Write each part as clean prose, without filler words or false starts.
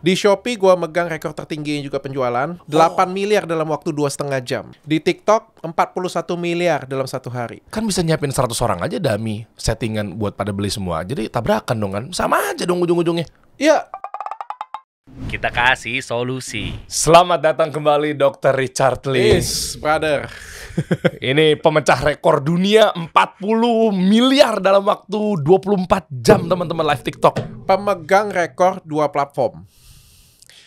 Di Shopee gua megang rekor tertinggi juga penjualan 8 miliar dalam waktu 2,5 jam. Di TikTok 41 miliar dalam satu hari. Kan bisa nyiapin 100 orang aja dummy settingan buat pada beli semua. Jadi tabrakan dong kan. Sama aja dong ujung-ujungnya. Ya, Kita kasih solusi. Selamat datang kembali Dr. Richard Lee. brother. Ini pemecah rekor dunia 40 miliar dalam waktu 24 jam teman-teman live TikTok. Pemegang rekor 2 platform.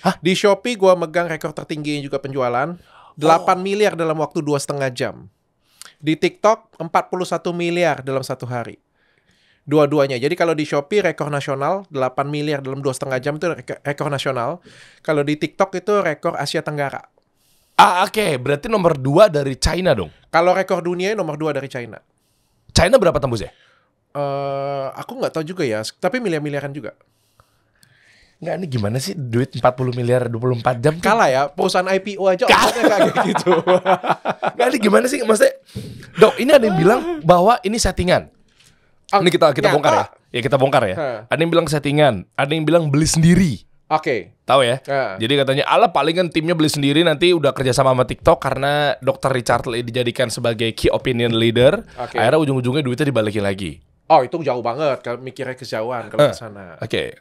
Hah? Di Shopee gua megang rekor tertinggi juga penjualan 8 miliar dalam waktu 2,5 jam. Di TikTok 41 miliar dalam satu hari. Dua-duanya. Jadi kalau di Shopee rekor nasional 8 miliar dalam 2,5 jam itu rekor nasional. Kalau di TikTok itu rekor Asia Tenggara. Oke. Berarti nomor 2 dari China dong. Kalau rekor dunia nomor 2 dari China. China berapa tembusnya? Aku nggak tahu juga ya, tapi miliar-miliaran juga. Nggak, ini gimana sih duit 40 miliar 24 jam tuh? Kalah ya, perusahaan IPO aja omsetnya kayak gitu. Nggak, ini gimana sih? Maksudnya, Dok, ini ada yang bilang bahwa ini settingan. Ini kita bongkar ya. Ya kita bongkar ya. Ada yang bilang settingan, ada yang bilang beli sendiri. Oke. Tahu ya? Jadi katanya palingan timnya beli sendiri, nanti udah kerja sama TikTok karena Dr. Richard Lee dijadikan sebagai key opinion leader. Akhirnya ujung-ujungnya duitnya dibalikin lagi. Oh, itu jauh banget kalau mikirnya kejauhan kalau ke sana. Oke.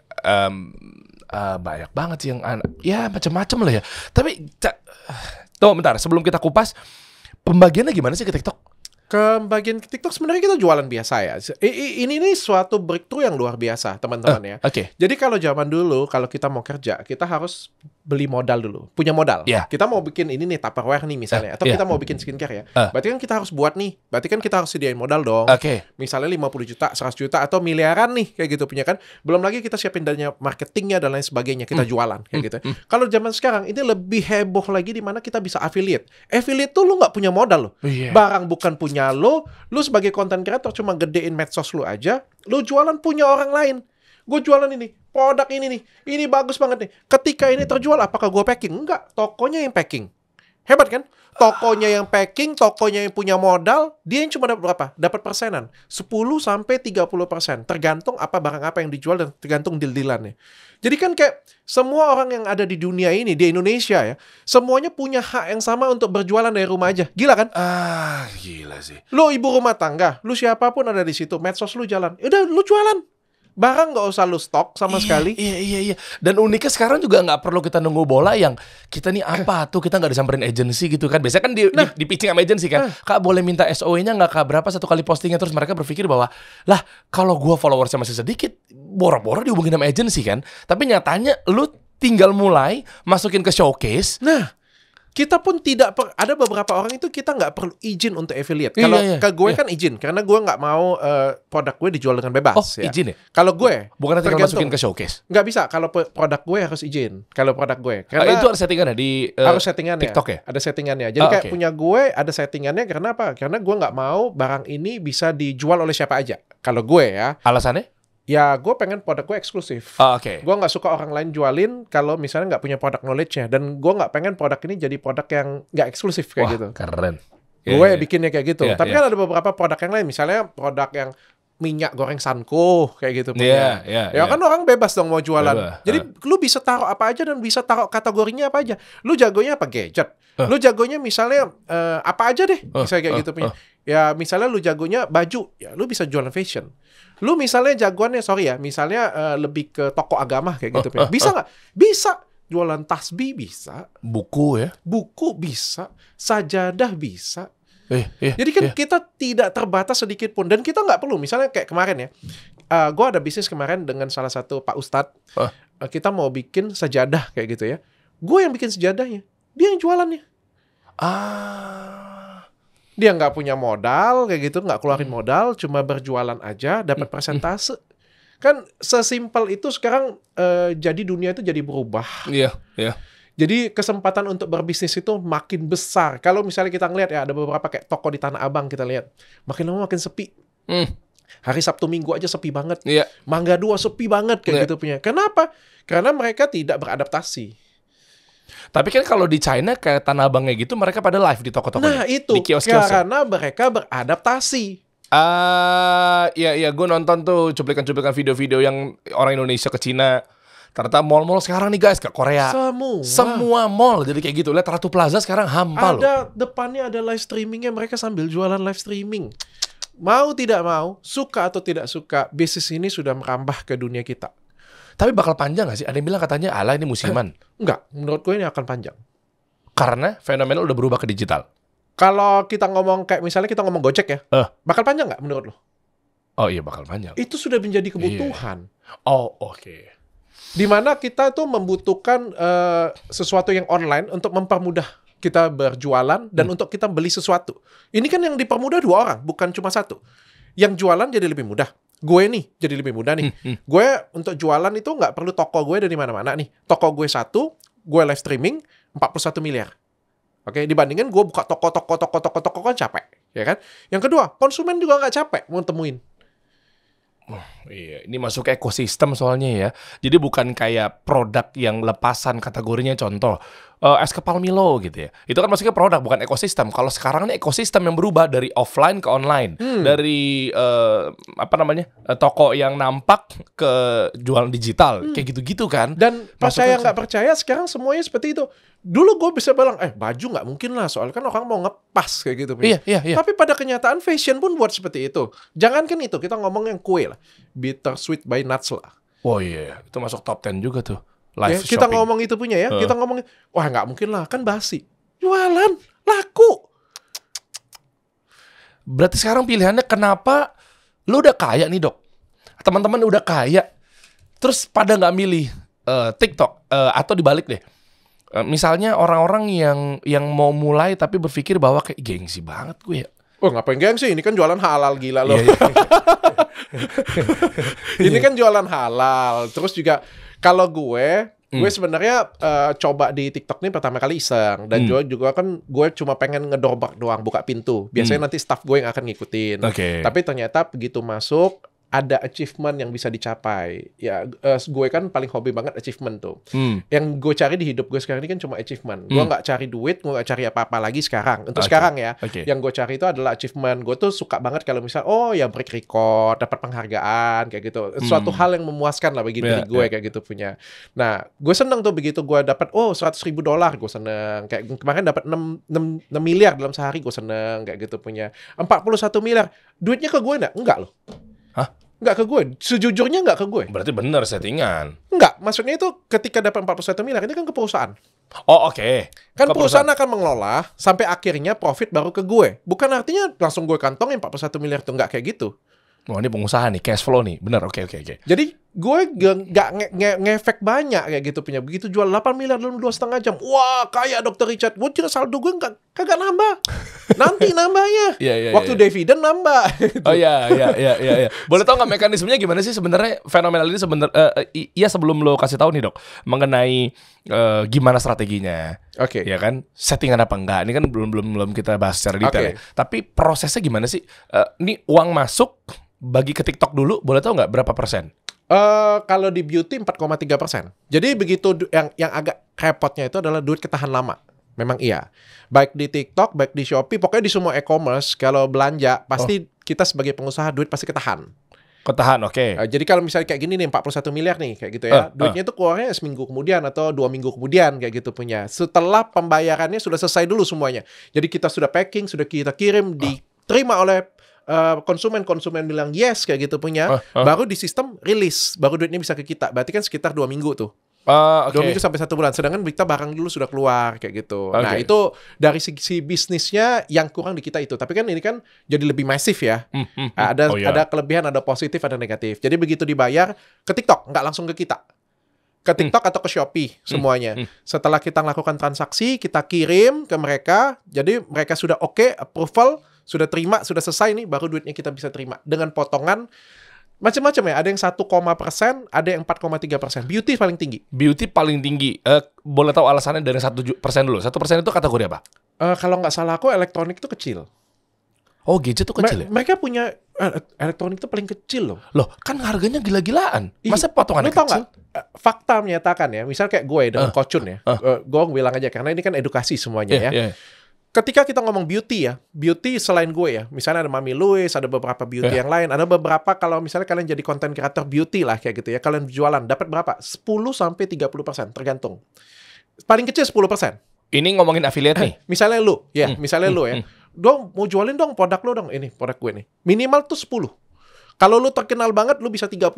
Banyak banget sih yang ya macam-macam lah ya. Tapi tuh bentar, sebelum kita kupas, pembagiannya gimana sih ke TikTok? Ke bagian TikTok sebenarnya kita jualan biasa ya. Ini suatu breakthrough yang luar biasa, teman-teman ya. Oke. Jadi kalau zaman dulu, kalau kita mau kerja, kita harus beli modal dulu. Punya modal. Yeah. Kita mau bikin ini nih, Tupperware nih misalnya. Atau kita mau bikin skincare ya. Berarti kan kita harus buat nih. Berarti kan kita harus sediain modal dong. Oke. Misalnya 50 juta, 100 juta, atau miliaran nih. Kayak gitu punya kan. Belum lagi kita siapin dana marketingnya dan lain sebagainya. Kita jualan. Kayak gitu. Kalau zaman sekarang, ini lebih heboh lagi di mana kita bisa affiliate. Affiliate tuh lu nggak punya modal loh. Barang bukan punya lu sebagai content creator cuma gedein medsos lu aja, lu jualan punya orang lain. Gue jualan ini, produk ini nih, ini bagus banget nih. Ketika ini terjual, apakah gue packing? Enggak, tokonya yang packing. Hebat kan? Tokonya yang packing, tokonya yang punya modal, dia yang cuma dapat berapa? Dapat persenan. 10-30%. Tergantung apa barang apa yang dijual dan tergantung deal-dealannya. Jadi kan kayak semua orang yang ada di dunia ini, di Indonesia ya, semuanya punya hak yang sama untuk berjualan dari rumah aja. Gila kan? Gila sih. Lu ibu rumah tangga, lu siapapun ada di situ, medsos lu jalan. Udah, lu jualan. Barang nggak usah lu stok sama sekali. Iya. Dan uniknya sekarang juga nggak perlu kita nunggu bola yang kita nih apa tuh, kita nggak disamperin agensi gitu kan. Biasanya kan di pitching sama agensi kan. Kak boleh minta SOE-nya nggak kak, berapa satu kali postingnya. Terus mereka berpikir bahwa lah kalau gua followersnya masih sedikit, boro-boro dihubungin sama agensi kan. Tapi nyatanya lu tinggal mulai masukin ke showcase. Nah, kita pun tidak ada beberapa orang itu kita nggak perlu izin untuk affiliate. Kalau ke gue kan izin, karena gue nggak mau produk gue dijual dengan bebas. Ya. Izin ya? Kalau gue bukan tinggal masukin ke showcase. Nggak bisa. Kalau produk gue harus izin. Kalau produk gue, karena itu ada settingannya di harus settingannya. TikTok ya? Ada settingannya. Jadi kayak punya gue ada settingannya. Karena apa? Karena gue nggak mau barang ini bisa dijual oleh siapa aja. Kalau gue ya. Alasannya? Ya, gue pengen produk gue eksklusif. Gue nggak suka orang lain jualin kalau misalnya nggak punya produk knowledge-nya. Dan gue nggak pengen produk ini jadi produk yang nggak eksklusif kayak gitu. Keren. Gue bikinnya kayak gitu. Tapi kan ada beberapa produk yang lain. Misalnya produk yang minyak goreng Sanko kayak gitu punya. Ya kan orang bebas dong mau jualan. Jadi lu bisa taruh apa aja dan bisa taruh kategorinya apa aja. Lu jagonya apa gadget. Lu jagonya misalnya apa aja deh. Misalnya kayak gitu punya. Ya misalnya lu jagonya baju, ya lu bisa jualan fashion. Lu misalnya jagoannya, misalnya lebih ke toko agama kayak gitu. Bisa nggak? Bisa. Jualan tasbih bisa. Buku ya? Buku bisa. Sajadah bisa. Jadi kan kita tidak terbatas sedikit pun. Dan kita nggak perlu. Misalnya kayak kemarin ya. Gue ada bisnis kemarin dengan salah satu Pak Ustadz. Kita mau bikin sajadah kayak gitu ya. Gue yang bikin sajadahnya. Dia yang jualannya. Dia nggak punya modal kayak gitu, nggak keluarin modal, cuma berjualan aja, dapat persentase. Kan sesimpel itu sekarang jadi dunia itu jadi berubah. Iya. Jadi kesempatan untuk berbisnis itu makin besar. Kalau misalnya kita ngeliat ya ada beberapa kayak toko di Tanah Abang kita lihat, makin lama makin sepi. Hari Sabtu Minggu aja sepi banget. Mangga 2 sepi banget kayak gitu punya. Kenapa? Karena mereka tidak beradaptasi. Tapi kan kalau di China kayak Tanah Abangnya gitu, mereka pada live di toko-tokonya. Nah itu, di kios-kios karena mereka beradaptasi. Iya, gue nonton tuh cuplikan-cuplikan video-video yang orang Indonesia ke Cina Ternyata mall-mall sekarang nih guys, ke Korea. Semua mall jadi kayak gitu. Lihat Ratu Plaza sekarang hampa loh. Depannya ada live streamingnya, mereka sambil jualan live streaming. Mau tidak mau, suka atau tidak suka, bisnis ini sudah merambah ke dunia kita. Tapi bakal panjang gak sih? Ada yang bilang katanya, alah ini musiman. Enggak, menurut gue ini akan panjang. Karena fenomena udah berubah ke digital. Kalau kita ngomong kayak misalnya kita ngomong Gojek ya, bakal panjang nggak menurut lo? Oh iya bakal panjang. Itu sudah menjadi kebutuhan. Oh oke. Dimana kita tuh membutuhkan sesuatu yang online untuk mempermudah kita berjualan dan untuk kita beli sesuatu. Ini kan yang dipermudah 2 orang, bukan cuma 1. Yang jualan jadi lebih mudah. Gue nih jadi lebih mudah nih. Gue untuk jualan itu nggak perlu toko gue dari mana-mana nih. Toko gue 1, gue live streaming 41 miliar. Oke, dibandingin gue buka toko kan capek, ya kan? Yang kedua, konsumen juga nggak capek mau temuin. Oh, iya, ini masuk ke ekosistem soalnya ya. Jadi bukan kayak produk yang lepasan kategorinya, contoh es kepal Milo gitu ya. Itu kan masuknya produk bukan ekosistem. Kalau sekarang ini ekosistem yang berubah dari offline ke online, dari toko yang nampak ke jualan digital, kayak gitu-gitu kan. Dan percaya nggak percaya sekarang semuanya seperti itu. Dulu gue bisa bilang, baju nggak mungkin lah, soalnya kan orang mau ngepas kayak gitu. Iya. Tapi pada kenyataan fashion pun buat seperti itu. Jangankan itu, kita ngomong yang kue lah. Bittersweet by Nuts lah. Oh iya, itu masuk top 10 juga tuh. Live kita ngomong itu punya ya, kita ngomong, wah nggak mungkin lah, kan basi. Jualan, laku. Berarti sekarang pilihannya kenapa lu udah kaya nih dok? Teman-teman udah kaya, terus pada nggak milih TikTok atau dibalik deh. Misalnya orang-orang yang mau mulai tapi berpikir bahwa kayak gengsi banget gue ya. Oh ngapain gengsi? Ini kan jualan halal gila loh. Ini kan jualan halal. Terus juga kalau gue sebenarnya coba di TikTok ini pertama kali iseng. Dan juga kan gue cuma pengen ngedobrak doang, buka pintu. Biasanya nanti staff gue yang akan ngikutin. Tapi ternyata begitu masuk, ada achievement yang bisa dicapai. Ya, gue kan paling hobi banget achievement tuh. Yang gue cari di hidup gue sekarang ini kan cuma achievement. Gue nggak cari duit, gue nggak cari apa-apa lagi sekarang. Untuk sekarang ya, yang gue cari itu adalah achievement. Gue tuh suka banget kalau misal, break record, dapat penghargaan, kayak gitu. Suatu hal yang memuaskan lah bagi diri gue kayak gitu punya. Nah, gue seneng tuh begitu gue dapat, $100,000, gue seneng. Kayak kemarin dapat 6 miliar dalam sehari, gue seneng kayak gitu punya. 41 miliar, duitnya ke gue enggak loh. Nggak ke gue, sejujurnya nggak ke gue. Berarti bener settingan. Nggak, maksudnya itu ketika dapat 41 miliar, ini kan ke perusahaan. Oh oke. Kan perusahaan akan mengelola, sampai akhirnya profit baru ke gue. Bukan artinya langsung gue kantongin 41 miliar itu, nggak kayak gitu. Wah ini pengusaha nih, cash flow nih, bener, oke. Jadi gue nggak ngefek banyak kayak gitu punya. Begitu jual 8 miliar dalam 2,5 jam, wah kaya Dr. Richard. Gue kira saldo gue kagak nambah. Nanti nambahnya. Waktu dividen nambah. Oh iya. Boleh tahu nggak mekanismenya gimana sih sebenarnya fenomenal ini sebenarnya? Iya sebelum lo kasih tahu nih dok, mengenai gimana strateginya. Oke. Ya kan, settingan apa enggak? Ini kan belum kita bahas secara detail. Ya. Tapi prosesnya gimana sih? Ini uang masuk bagi ke TikTok dulu, boleh tahu nggak berapa persen? Kalau di beauty 4,3%. Jadi begitu yang agak repotnya itu adalah duit ketahan lama. Memang iya. Baik di TikTok, baik di Shopee, pokoknya di semua e-commerce kalau belanja pasti kita sebagai pengusaha duit pasti ketahan. Ketahan, oke. Jadi kalau misalnya kayak gini nih 41 miliar nih kayak gitu ya. Duitnya itu keluarnya seminggu kemudian atau 2 minggu kemudian kayak gitu punya. Setelah pembayarannya sudah selesai dulu semuanya. Jadi kita sudah packing, sudah kita kirim, diterima oleh konsumen bilang yes kayak gitu punya, baru di sistem rilis, baru duitnya bisa ke kita. Berarti kan sekitar 2 minggu tuh. 2 minggu sampai 1 bulan. Sedangkan kita barang dulu sudah keluar kayak gitu. Nah itu dari sisi bisnisnya yang kurang di kita itu. Tapi kan ini kan jadi lebih masif ya. Ada kelebihan, ada positif, ada negatif. Jadi begitu dibayar ke TikTok, nggak langsung ke kita. Ke TikTok atau ke Shopee semuanya. Setelah kita melakukan transaksi, kita kirim ke mereka. Jadi mereka sudah approval, sudah terima, sudah selesai nih, baru duitnya kita bisa terima. Dengan potongan macam-macam ya. Ada yang 1%, ada yang 4,3%. Beauty paling tinggi. Beauty paling tinggi. Boleh tahu alasannya dari 1% dulu. 1% itu kategori apa? Kalau nggak salah aku elektronik itu kecil. Oh gadget tuh kecil ya? Mereka punya elektronik itu paling kecil loh. Loh kan harganya gila-gilaan. Masa potongannya kecil? Lu tau nggak? Fakta menyatakan ya. Misal kayak gue dengan Kocun ya. Gue bilang aja karena ini kan edukasi semuanya ya. Ketika kita ngomong beauty ya, beauty selain gue ya, misalnya ada Mami Louis, ada beberapa beauty yang lain, ada beberapa kalau misalnya kalian jadi content creator beauty lah kayak gitu ya, kalian jualan dapat berapa? 10-30%, tergantung. Paling kecil 10%. Ini ngomongin affiliate nih. Misalnya lu, misalnya lu ya, dong mau jualin dong produk lu dong, ini produk gue nih. Minimal tuh 10. Kalau lu terkenal banget, lu bisa 30.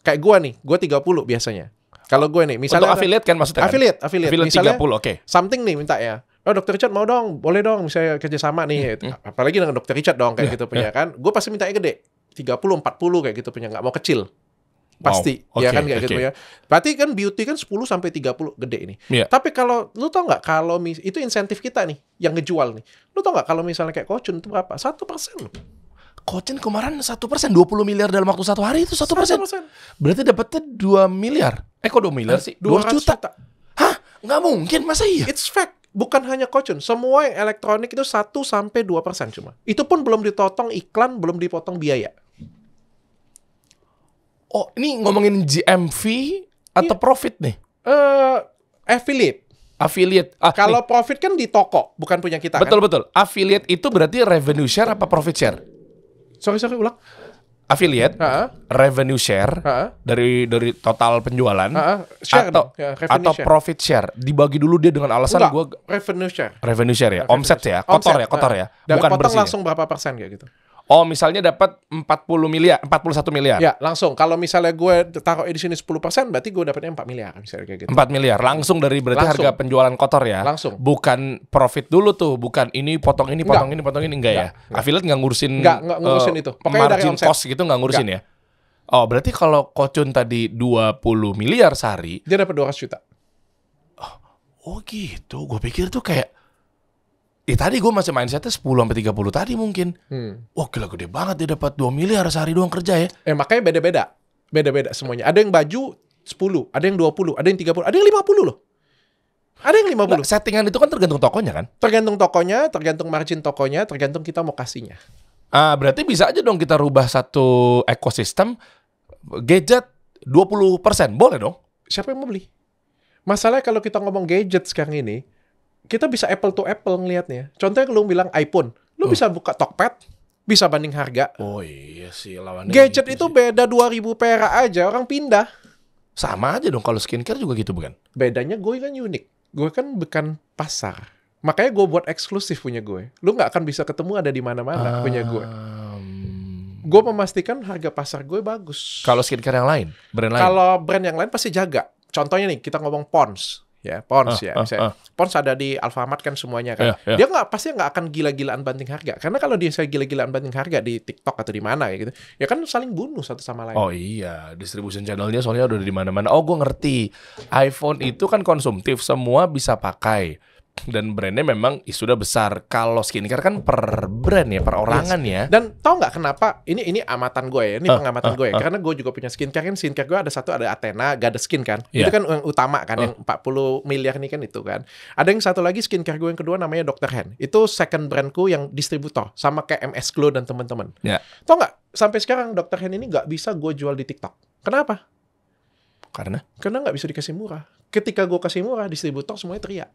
Kayak gue nih, gue 30 biasanya. Kalau gue nih, misalnya untuk affiliate kan maksudnya? Affiliate. Misalnya 30, oke. Something nih minta ya. Oh, Dr. Richard mau dong, boleh dong misalnya kerjasama nih. Apalagi dengan Dr. Richard dong kayak gitu punya kan. Gue pasti mintanya gede. 30, 40 kayak gitu punya, nggak mau kecil. Pasti, ya kan kayak gitu ya. Berarti kan beauty kan 10-30 gede ini. Tapi kalau lu tau nggak kalau itu insentif kita nih yang ngejual nih. Lu tau nggak kalau misalnya kayak Coachun itu berapa? 1% loh. Coachun kemarin 1%, 20 miliar dalam waktu 1 hari itu 1%. Berarti dapatnya 2 miliar. Kok 2 miliar sih? 200 juta. Hah? Nggak mungkin, masa iya? It's fact. Bukan hanya Coachun, semua yang elektronik itu 1-2% cuma. Itu pun belum dipotong iklan, belum dipotong biaya. Oh, ini ngomongin GMV atau profit nih? Affiliate. Kalau profit kan di toko, bukan punya kita. Betul. Affiliate itu berarti revenue share apa profit share? Sorry, ulang. Affiliate, revenue share dari total penjualan, share atau share. Profit share. Dibagi dulu dia dengan alasan gue revenue share. Revenue share ya, omset ya, kotor ya, dan bukan potong bersih. Langsung berapa persen kayak gitu. Oh, misalnya dapat 41 miliar. Ya, langsung. Kalau misalnya gue taruh di sini 10%, berarti gue dapatnya 4 miliar misalnya kayak gitu. 4 miliar langsung dari berarti harga penjualan kotor ya. Langsung. Bukan profit dulu tuh, bukan ini potong ini enggak ya. Affiliate enggak ngurusin itu. Margin cost gitu enggak ngurusin ya. Oh, berarti kalau Coachun tadi 20 miliar sehari, dia dapat 200 juta. Oh, gitu. Gue pikir tuh kayak tadi gue masih mindsetnya 10-30 tadi mungkin. Wah, gila gede banget dia dapat 2 miliar sehari doang kerja ya. Makanya beda-beda semuanya. Ada yang baju 10, ada yang 20, ada yang 30, ada yang 50 loh. Ada yang 50. Nah, settingan itu kan tergantung tokonya kan? Tergantung tokonya, tergantung margin tokonya, tergantung kita mau kasihnya. Berarti bisa aja dong kita rubah satu ekosistem gadget 20%. Boleh dong? Siapa yang mau beli? Masalahnya kalau kita ngomong gadget sekarang ini, kita bisa apple to apple ngelihatnya. Contohnya lu bilang iPhone, lu bisa buka Tokped, bisa banding harga. Oh iya sih, lawannya gadget gitu itu sih. Beda 2.000 perak aja, orang pindah. Sama aja dong kalau skincare juga gitu bukan? Bedanya gue kan unik. Gue kan bukan pasar. Makanya gue buat eksklusif punya gue. Lu nggak akan bisa ketemu ada di mana-mana punya gue. Gue memastikan harga pasar gue bagus. Kalau skincare yang lain, brand lain? Kalau brand yang lain pasti jaga. Contohnya nih, kita ngomong Pond's. Ya, Pond's misalnya. Pond's ada di Alfamart kan semuanya kan. Dia pasti nggak akan gila-gilaan banting harga. Karena kalau dia gila-gilaan banting harga di TikTok atau di mana gitu, ya kan saling bunuh satu sama lain. Oh iya, distribution channelnya soalnya udah di mana-mana. Oh, gue ngerti. iPhone itu kan konsumtif, semua bisa pakai. Dan brandnya memang sudah besar. Kalau skincare kan per brand ya, per orangan ya. Dan tau nggak kenapa? Ini amatan gue ya, ini pengamatan gue ya. Karena gue juga punya skincare kan. Skincare gue ada Athena, Gada Skin kan. Itu kan yang utama kan, yang 40 miliar ini kan itu kan. Ada yang satu lagi skincare gue yang kedua namanya Dr. Hen. Itu second brandku yang distributor, sama kayak MS Glow dan teman-teman. Tau nggak? Sampai sekarang Dr. Hen ini nggak bisa gue jual di TikTok. Kenapa? Karena nggak bisa dikasih murah. Ketika gue kasih murah, distributor semuanya teriak.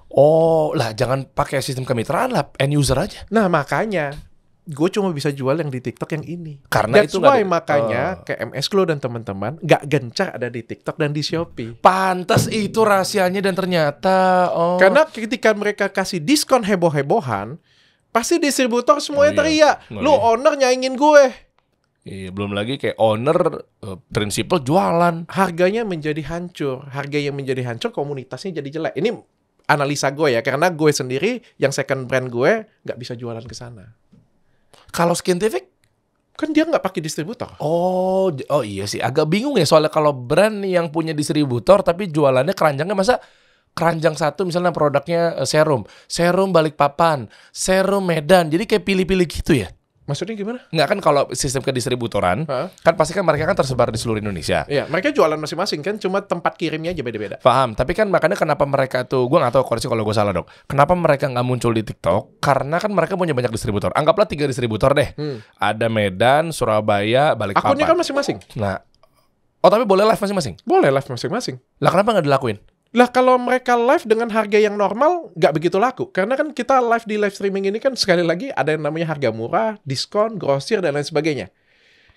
Oh, lah jangan pakai sistem kemitraan lah, end user aja. Nah, makanya gue cuma bisa jual yang di TikTok yang ini. Karena that's why makanya kayak MS Glow dan teman-teman nggak gencar ada di TikTok dan di Shopee. Pantas itu rahasianya dan ternyata karena ketika mereka kasih diskon heboh-hebohan, pasti distributor semuanya teriak. Lu owner nyaingin gue. Iya, belum lagi kayak owner prinsipal jualan. Harganya menjadi hancur. Harga yang menjadi hancur, komunitasnya jadi jelek. Ini analisa gue ya, karena gue sendiri yang second brand gue nggak bisa jualan ke sana. Kalau Skintific kan dia nggak pakai distributor. Oh iya sih, agak bingung ya soalnya kalau brand yang punya distributor tapi jualannya keranjangnya, masa keranjang satu misalnya produknya serum Balikpapan, serum Medan, jadi kayak pilih-pilih gitu ya. Maksudnya gimana? Nggak kan kalau sistem kedistributoran, kan pasti kan mereka kan tersebar di seluruh Indonesia. Iya, mereka jualan masing-masing kan, cuma tempat kirimnya aja beda-beda. Paham, tapi kan makanya kenapa mereka tuh, gue nggak tahu koreksi kalau gue salah dong. Kenapa mereka nggak muncul di TikTok? Karena kan mereka punya banyak distributor. Anggaplah 3 distributor deh. Ada Medan, Surabaya, Balikpapan. Akunnya kan masing-masing. Nah, tapi boleh live masing-masing? Boleh live masing-masing. Lah kenapa nggak dilakuin? Lah kalau mereka live dengan harga yang normal nggak begitu laku. Karena kan kita live di live streaming ini kan sekali lagi ada yang namanya harga murah, diskon, grosir dan lain sebagainya.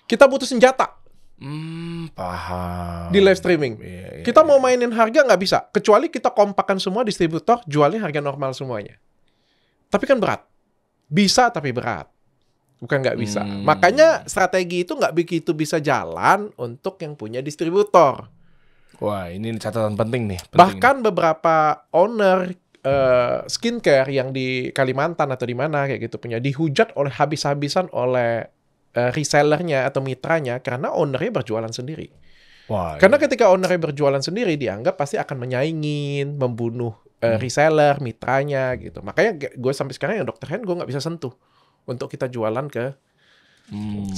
Kita butuh senjata Paham. di live streaming. Iya. Kita mau mainin harga nggak bisa. Kecuali kita kompakan semua distributor jualnya harga normal semuanya. Tapi kan berat. Bisa tapi berat. Bukan nggak bisa. Makanya strategi itu nggak begitu bisa jalan untuk yang punya distributor. Wah, ini catatan penting nih. Bahkan beberapa owner skincare yang di Kalimantan atau di mana kayak gitu punya dihujat oleh habis-habisan oleh resellernya atau mitranya karena ownernya berjualan sendiri. Wah, Karena ketika ownernya berjualan sendiri dianggap pasti akan menyaingin, membunuh reseller, mitranya gitu. Makanya gue sampai sekarang yang Dr. Hand gue nggak bisa sentuh untuk kita jualan ke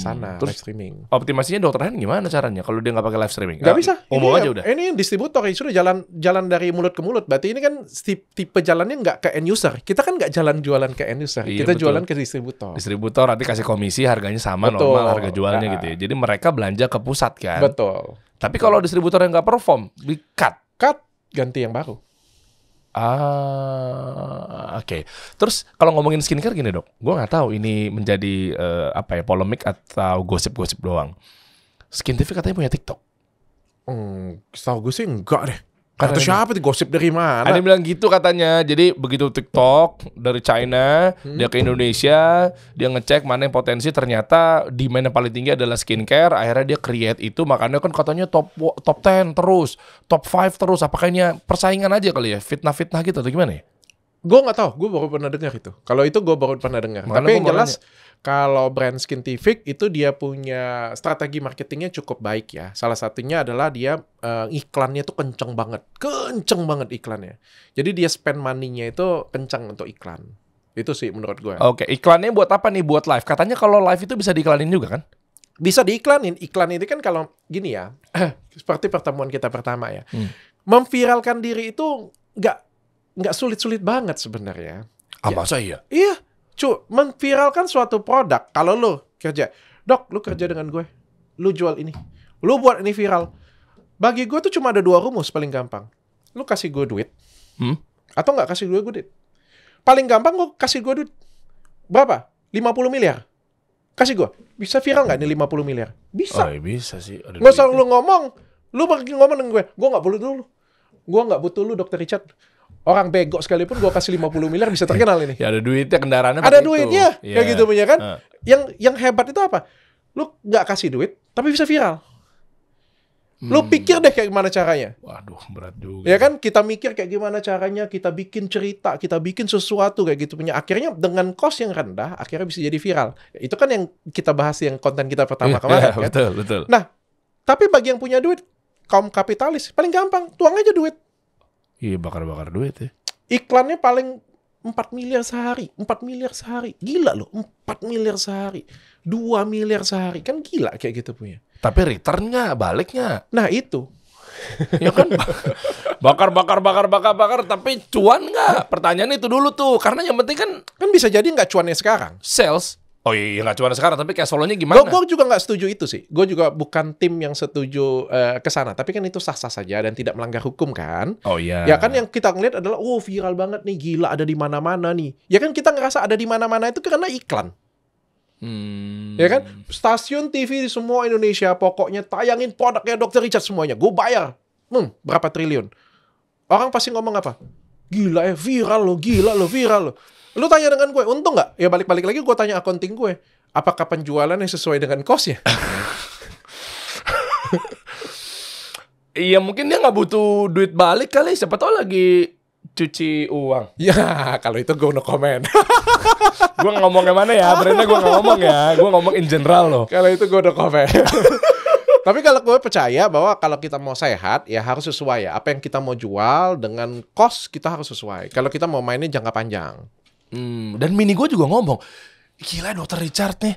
sana Terus live streaming. optimasinya Dr. Hand gimana caranya kalau dia nggak pakai live streaming? Nggak bisa. Ngomong Ini aja udah. Ini distributor ya sudah jalan dari mulut ke mulut. Berarti ini kan tipe jalannya nggak ke end user. Kita kan nggak jalan jualan ke end user. Iya, Kita betul. jualan ke distributor. Distributor nanti kasih komisi harganya sama Betul. normal harga jualnya Nah. gitu ya. Jadi mereka belanja ke pusat kan. Betul. Tapi kalau distributor yang nggak perform, di cut. Cut, ganti yang baru. Oke. Terus kalau ngomongin skincare gini dok, gue nggak tahu ini menjadi polemik atau gosip-gosip doang. Skintific katanya punya TikTok. Setahu gue sih enggak deh. Karena Kata siapa tuh gosip dari mana? Ada yang bilang gitu katanya. Jadi begitu TikTok dari China, dia ke Indonesia, dia ngecek mana yang potensi, ternyata demand yang paling tinggi adalah skincare. Akhirnya dia create itu, makanya kan katanya top 10 terus, top 5 terus. Apakah ini persaingan aja kali ya? Fitnah-fitnah gitu atau gimana ya? Gue nggak tahu, gue baru pernah dengar itu. Kalau itu gue baru pernah dengar. Makanya Tapi gua yang mau jelas kalau brand Skintific itu dia punya strategi marketingnya cukup baik ya. Salah satunya adalah dia iklannya tuh kenceng banget iklannya. Jadi dia spend money-nya itu kenceng untuk iklan. Itu sih menurut gue. Oke, iklannya buat apa nih? Buat live. Katanya kalau live itu bisa diiklanin juga kan? Bisa diiklanin. Iklan itu kan kalau gini ya, seperti pertemuan kita pertama ya. Memviralkan diri itu nggak sulit-sulit banget sebenarnya. Masa iya? Iya, memviralkan suatu produk. Kalau lo kerja, dok, lo kerja dengan gue, lo jual ini, lo buat ini viral. Bagi gue tuh cuma ada 2 rumus paling gampang. Lo kasih gue duit, atau nggak kasih gue duit. Paling gampang gue kasih gue duit. Berapa? 50 miliar. Kasih gue. Bisa viral nggak nih 50 miliar? Bisa. Bisa sih. Ada Nggak usah duitnya. lu ngomong. Lu pergi ngomong dengan gue nggak butuh dulu. Gue nggak butuh lu, Dr. Richard. Orang bego sekalipun gue kasih 50 miliar bisa terkenal ini. Ya ada duitnya, kendaraannya Ada pakai duitnya, itu. kayak gitu punya kan. Heeh. Yang hebat itu apa? Lu nggak kasih duit, tapi bisa viral. Lu pikir deh kayak gimana caranya. Waduh, berat juga. Ya kan, kita mikir kayak gimana caranya, kita bikin cerita, kita bikin sesuatu kayak gitu punya. Akhirnya dengan cost yang rendah, akhirnya bisa jadi viral. Itu kan yang kita bahas yang konten kita pertama kemarin kan. Betul. Nah, tapi bagi yang punya duit, kaum kapitalis, paling gampang, tuang aja duit. Iya, bakar-bakar duit ya. Iklannya paling 4 miliar sehari. 4 miliar sehari. Gila loh, 4 miliar sehari. 2 miliar sehari. Kan gila kayak gitu punya. Tapi return nggak, balik nggak? Nah itu. Ya kan? bakar, tapi cuan nggak? Pertanyaan itu dulu tuh. Karena yang penting kan Kan bisa jadi nggak cuannya sekarang. sales. Oh iya, nggak cuan sekarang, tapi cash flow-nya gimana? Gue juga nggak setuju itu sih. Gue juga bukan tim yang setuju ke sana. Tapi kan itu sah-sah saja dan tidak melanggar hukum kan. Oh iya. Ya kan yang kita ngeliat adalah, oh viral banget nih, gila ada di mana-mana nih. Ya kan kita ngerasa ada di mana-mana itu karena iklan. Ya kan? Stasiun TV di semua Indonesia pokoknya tayangin produknya Dr. Richard semuanya. Gue bayar. Berapa triliun. Orang pasti ngomong apa? Gila ya, viral lo, gila lo, viral lo. Lu tanya dengan gue, untung nggak? Ya balik-balik lagi gue tanya accounting gue. Apakah penjualannya sesuai dengan cost-nya? Iya, mungkin dia nggak butuh duit balik kali. Siapa tahu lagi cuci uang. Ya, kalau itu gue no comment. Gue ngomong yang mana ya? Brandnya gue nggak ngomong ya. Gue ngomong in general loh. Kalau itu gue no comment. Tapi kalau gue percaya bahwa kalau kita mau sehat, ya harus sesuai ya. Apa yang kita mau jual dengan cost kita harus sesuai. Kalau kita mau mainnya jangka panjang. Dan mini gue juga ngomong, gila Dr. Richard nih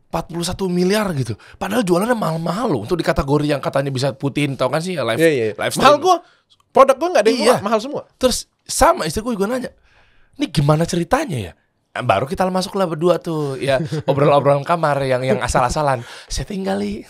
41 miliar gitu. Padahal jualannya mahal-mahal loh. Untuk di kategori yang katanya bisa putihin. Tau kan sih ya live, live Mahal gue. Produk gue nggak ada yang Iya. mahal semua. Terus sama istri gue juga nanya, ini gimana ceritanya ya? Baru kita masuk lah berdua tuh. Ya obrolan-obrolan kamar yang asal-asalan. Saya tinggali.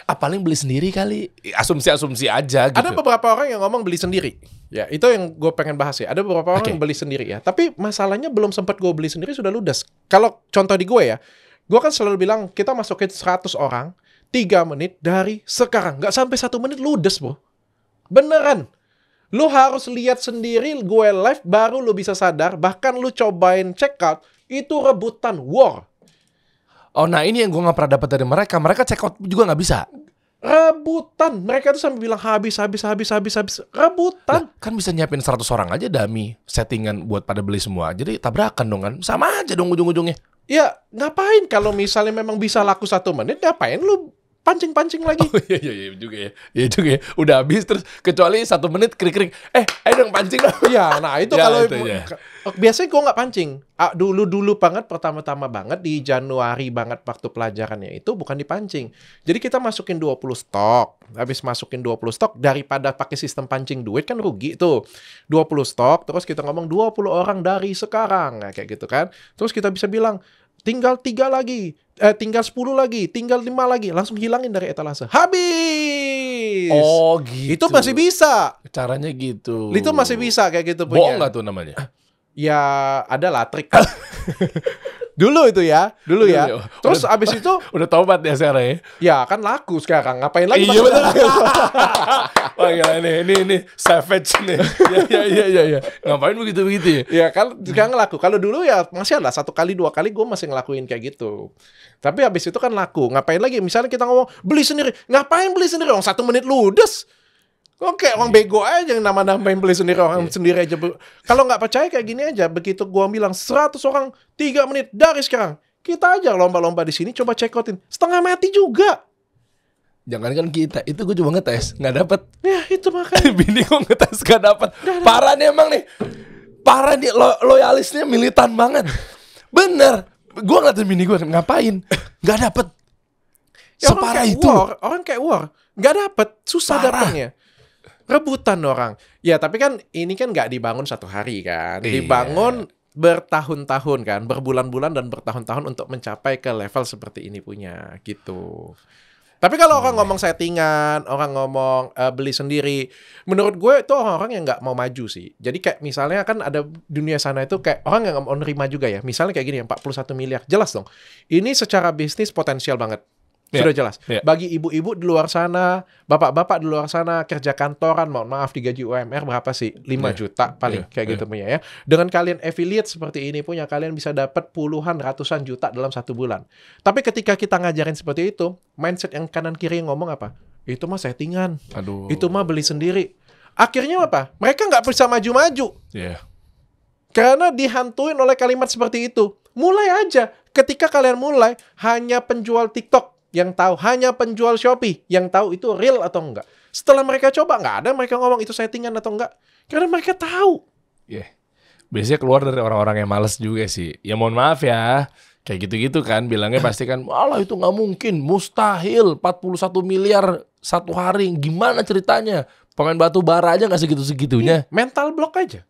Paling beli sendiri kali. Asumsi-asumsi aja gitu. Ada beberapa orang yang ngomong beli sendiri. Ya, itu yang gue pengen bahas ya. Ada beberapa orang Oke. yang beli sendiri ya. Tapi masalahnya belum sempat gue beli sendiri sudah ludes. Kalau contoh di gue ya, gue kan selalu bilang kita masukin 100 orang 3 menit dari sekarang. Nggak sampai 1 menit ludes, bro. Beneran. Lu harus lihat sendiri gue live baru lu bisa sadar. Bahkan lu cobain check out, itu rebutan war. Oh, nah ini yang gue gak pernah dapat dari mereka. Mereka check out juga gak bisa. Rebutan. Mereka tuh sampai bilang habis. Rebutan. Lah, kan bisa nyiapin 100 orang aja dummy settingan buat pada beli semua. Jadi tabrakan dong kan. Sama aja dong ujung-ujungnya. Ya, ngapain kalau misalnya memang bisa laku 1 menit, ngapain lu pancing-pancing lagi? Oh iya juga ya. Iya juga ya. Udah habis terus kecuali 1 menit krik-krik. Ayo dong pancing dong. Iya, nah itu Ya, kalau itu ya. biasanya gue nggak pancing. Dulu banget, pertama-tama banget di Januari banget waktu pelajarannya itu bukan dipancing. Jadi kita masukin 20 stok. Habis masukin 20 stok, daripada pakai sistem pancing duit kan rugi tuh. 20 stok, terus kita ngomong 20 orang dari sekarang. Nah, kayak gitu kan. Terus kita bisa bilang, tinggal 3 lagi, tinggal 10 lagi, tinggal 5 lagi. Langsung hilangin dari etalase. Habis! Oh gitu. Itu masih bisa. Caranya gitu. Itu masih bisa kayak gitu Bohong punya. gak tuh namanya? Ya ada lah trik. Dulu itu ya. Terus abis itu Udah tobat ya sekarang ya? ya kan laku sekarang. Ngapain lagi? Iya pakai- betul. Wah gila ini savage nih. Ya. Ngapain begitu ya? Ya kan sekarang laku. Kalau dulu ya masih ada 1 kali 2 kali gue masih ngelakuin kayak gitu. Tapi habis itu kan laku. Ngapain lagi? Misalnya kita ngomong beli sendiri. Ngapain beli sendiri? Orang 1 menit ludes. Oke, orang bego aja yang nama-namain beli sendiri. Orang sendiri aja. Kalau nggak percaya kayak gini aja. Begitu gue bilang 100 orang 3 menit dari sekarang. Kita aja lomba-lomba di sini coba check outin. Setengah mati juga. Jangankan kita, itu gue coba ngetes, nggak dapet. Ya itu makanya. Bini gue ngetes nggak dapet. Parah nih emang nih. Parah nih loyalisnya militan banget. Bener. Gue ngeliatin bini gue ngapain? Nggak dapet. Ya, Separah itu. Orang kayak war. Nggak dapet. Susah Parah. dapetnya. Rebutan orang. Ya tapi kan ini kan nggak dibangun 1 hari kan. Iya. Dibangun bertahun-tahun kan. Berbulan-bulan dan bertahun-tahun untuk mencapai ke level seperti ini punya. Gitu. Tapi kalau orang ngomong settingan, orang ngomong beli sendiri, menurut gue itu orang-orang yang nggak mau maju sih. Jadi kayak misalnya kan ada dunia sana itu kayak orang yang nggak mau nerima juga ya. Misalnya kayak gini ya, 41 miliar. Jelas dong. Ini secara bisnis potensial banget. Sudah jelas. Yeah. Bagi ibu-ibu di luar sana, bapak-bapak di luar sana kerja kantoran, mohon maaf digaji UMR berapa sih? 5 juta paling kayak gitu punya ya. Dengan kalian affiliate seperti ini punya, kalian bisa dapat puluhan ratusan juta dalam 1 bulan. Tapi ketika kita ngajarin seperti itu, mindset yang kanan kiri yang ngomong apa? Itu mah settingan. Aduh. Itu mah beli sendiri. Akhirnya apa? Mereka nggak bisa maju-maju. Iya. Karena dihantuin oleh kalimat seperti itu. Mulai aja. Ketika kalian mulai, hanya penjual TikTok yang tahu, hanya penjual Shopee yang tahu itu real atau enggak. Setelah mereka coba, nggak ada mereka ngomong itu settingan atau enggak. Karena mereka tahu. Iya. Biasanya keluar dari orang-orang yang malas juga sih. Ya mohon maaf ya. Kayak gitu-gitu kan. Bilangnya pasti kan, alah itu nggak mungkin. Mustahil. 41 miliar 1 hari. Gimana ceritanya? Pemain batu bara aja nggak segitu-segitunya. Mental block aja.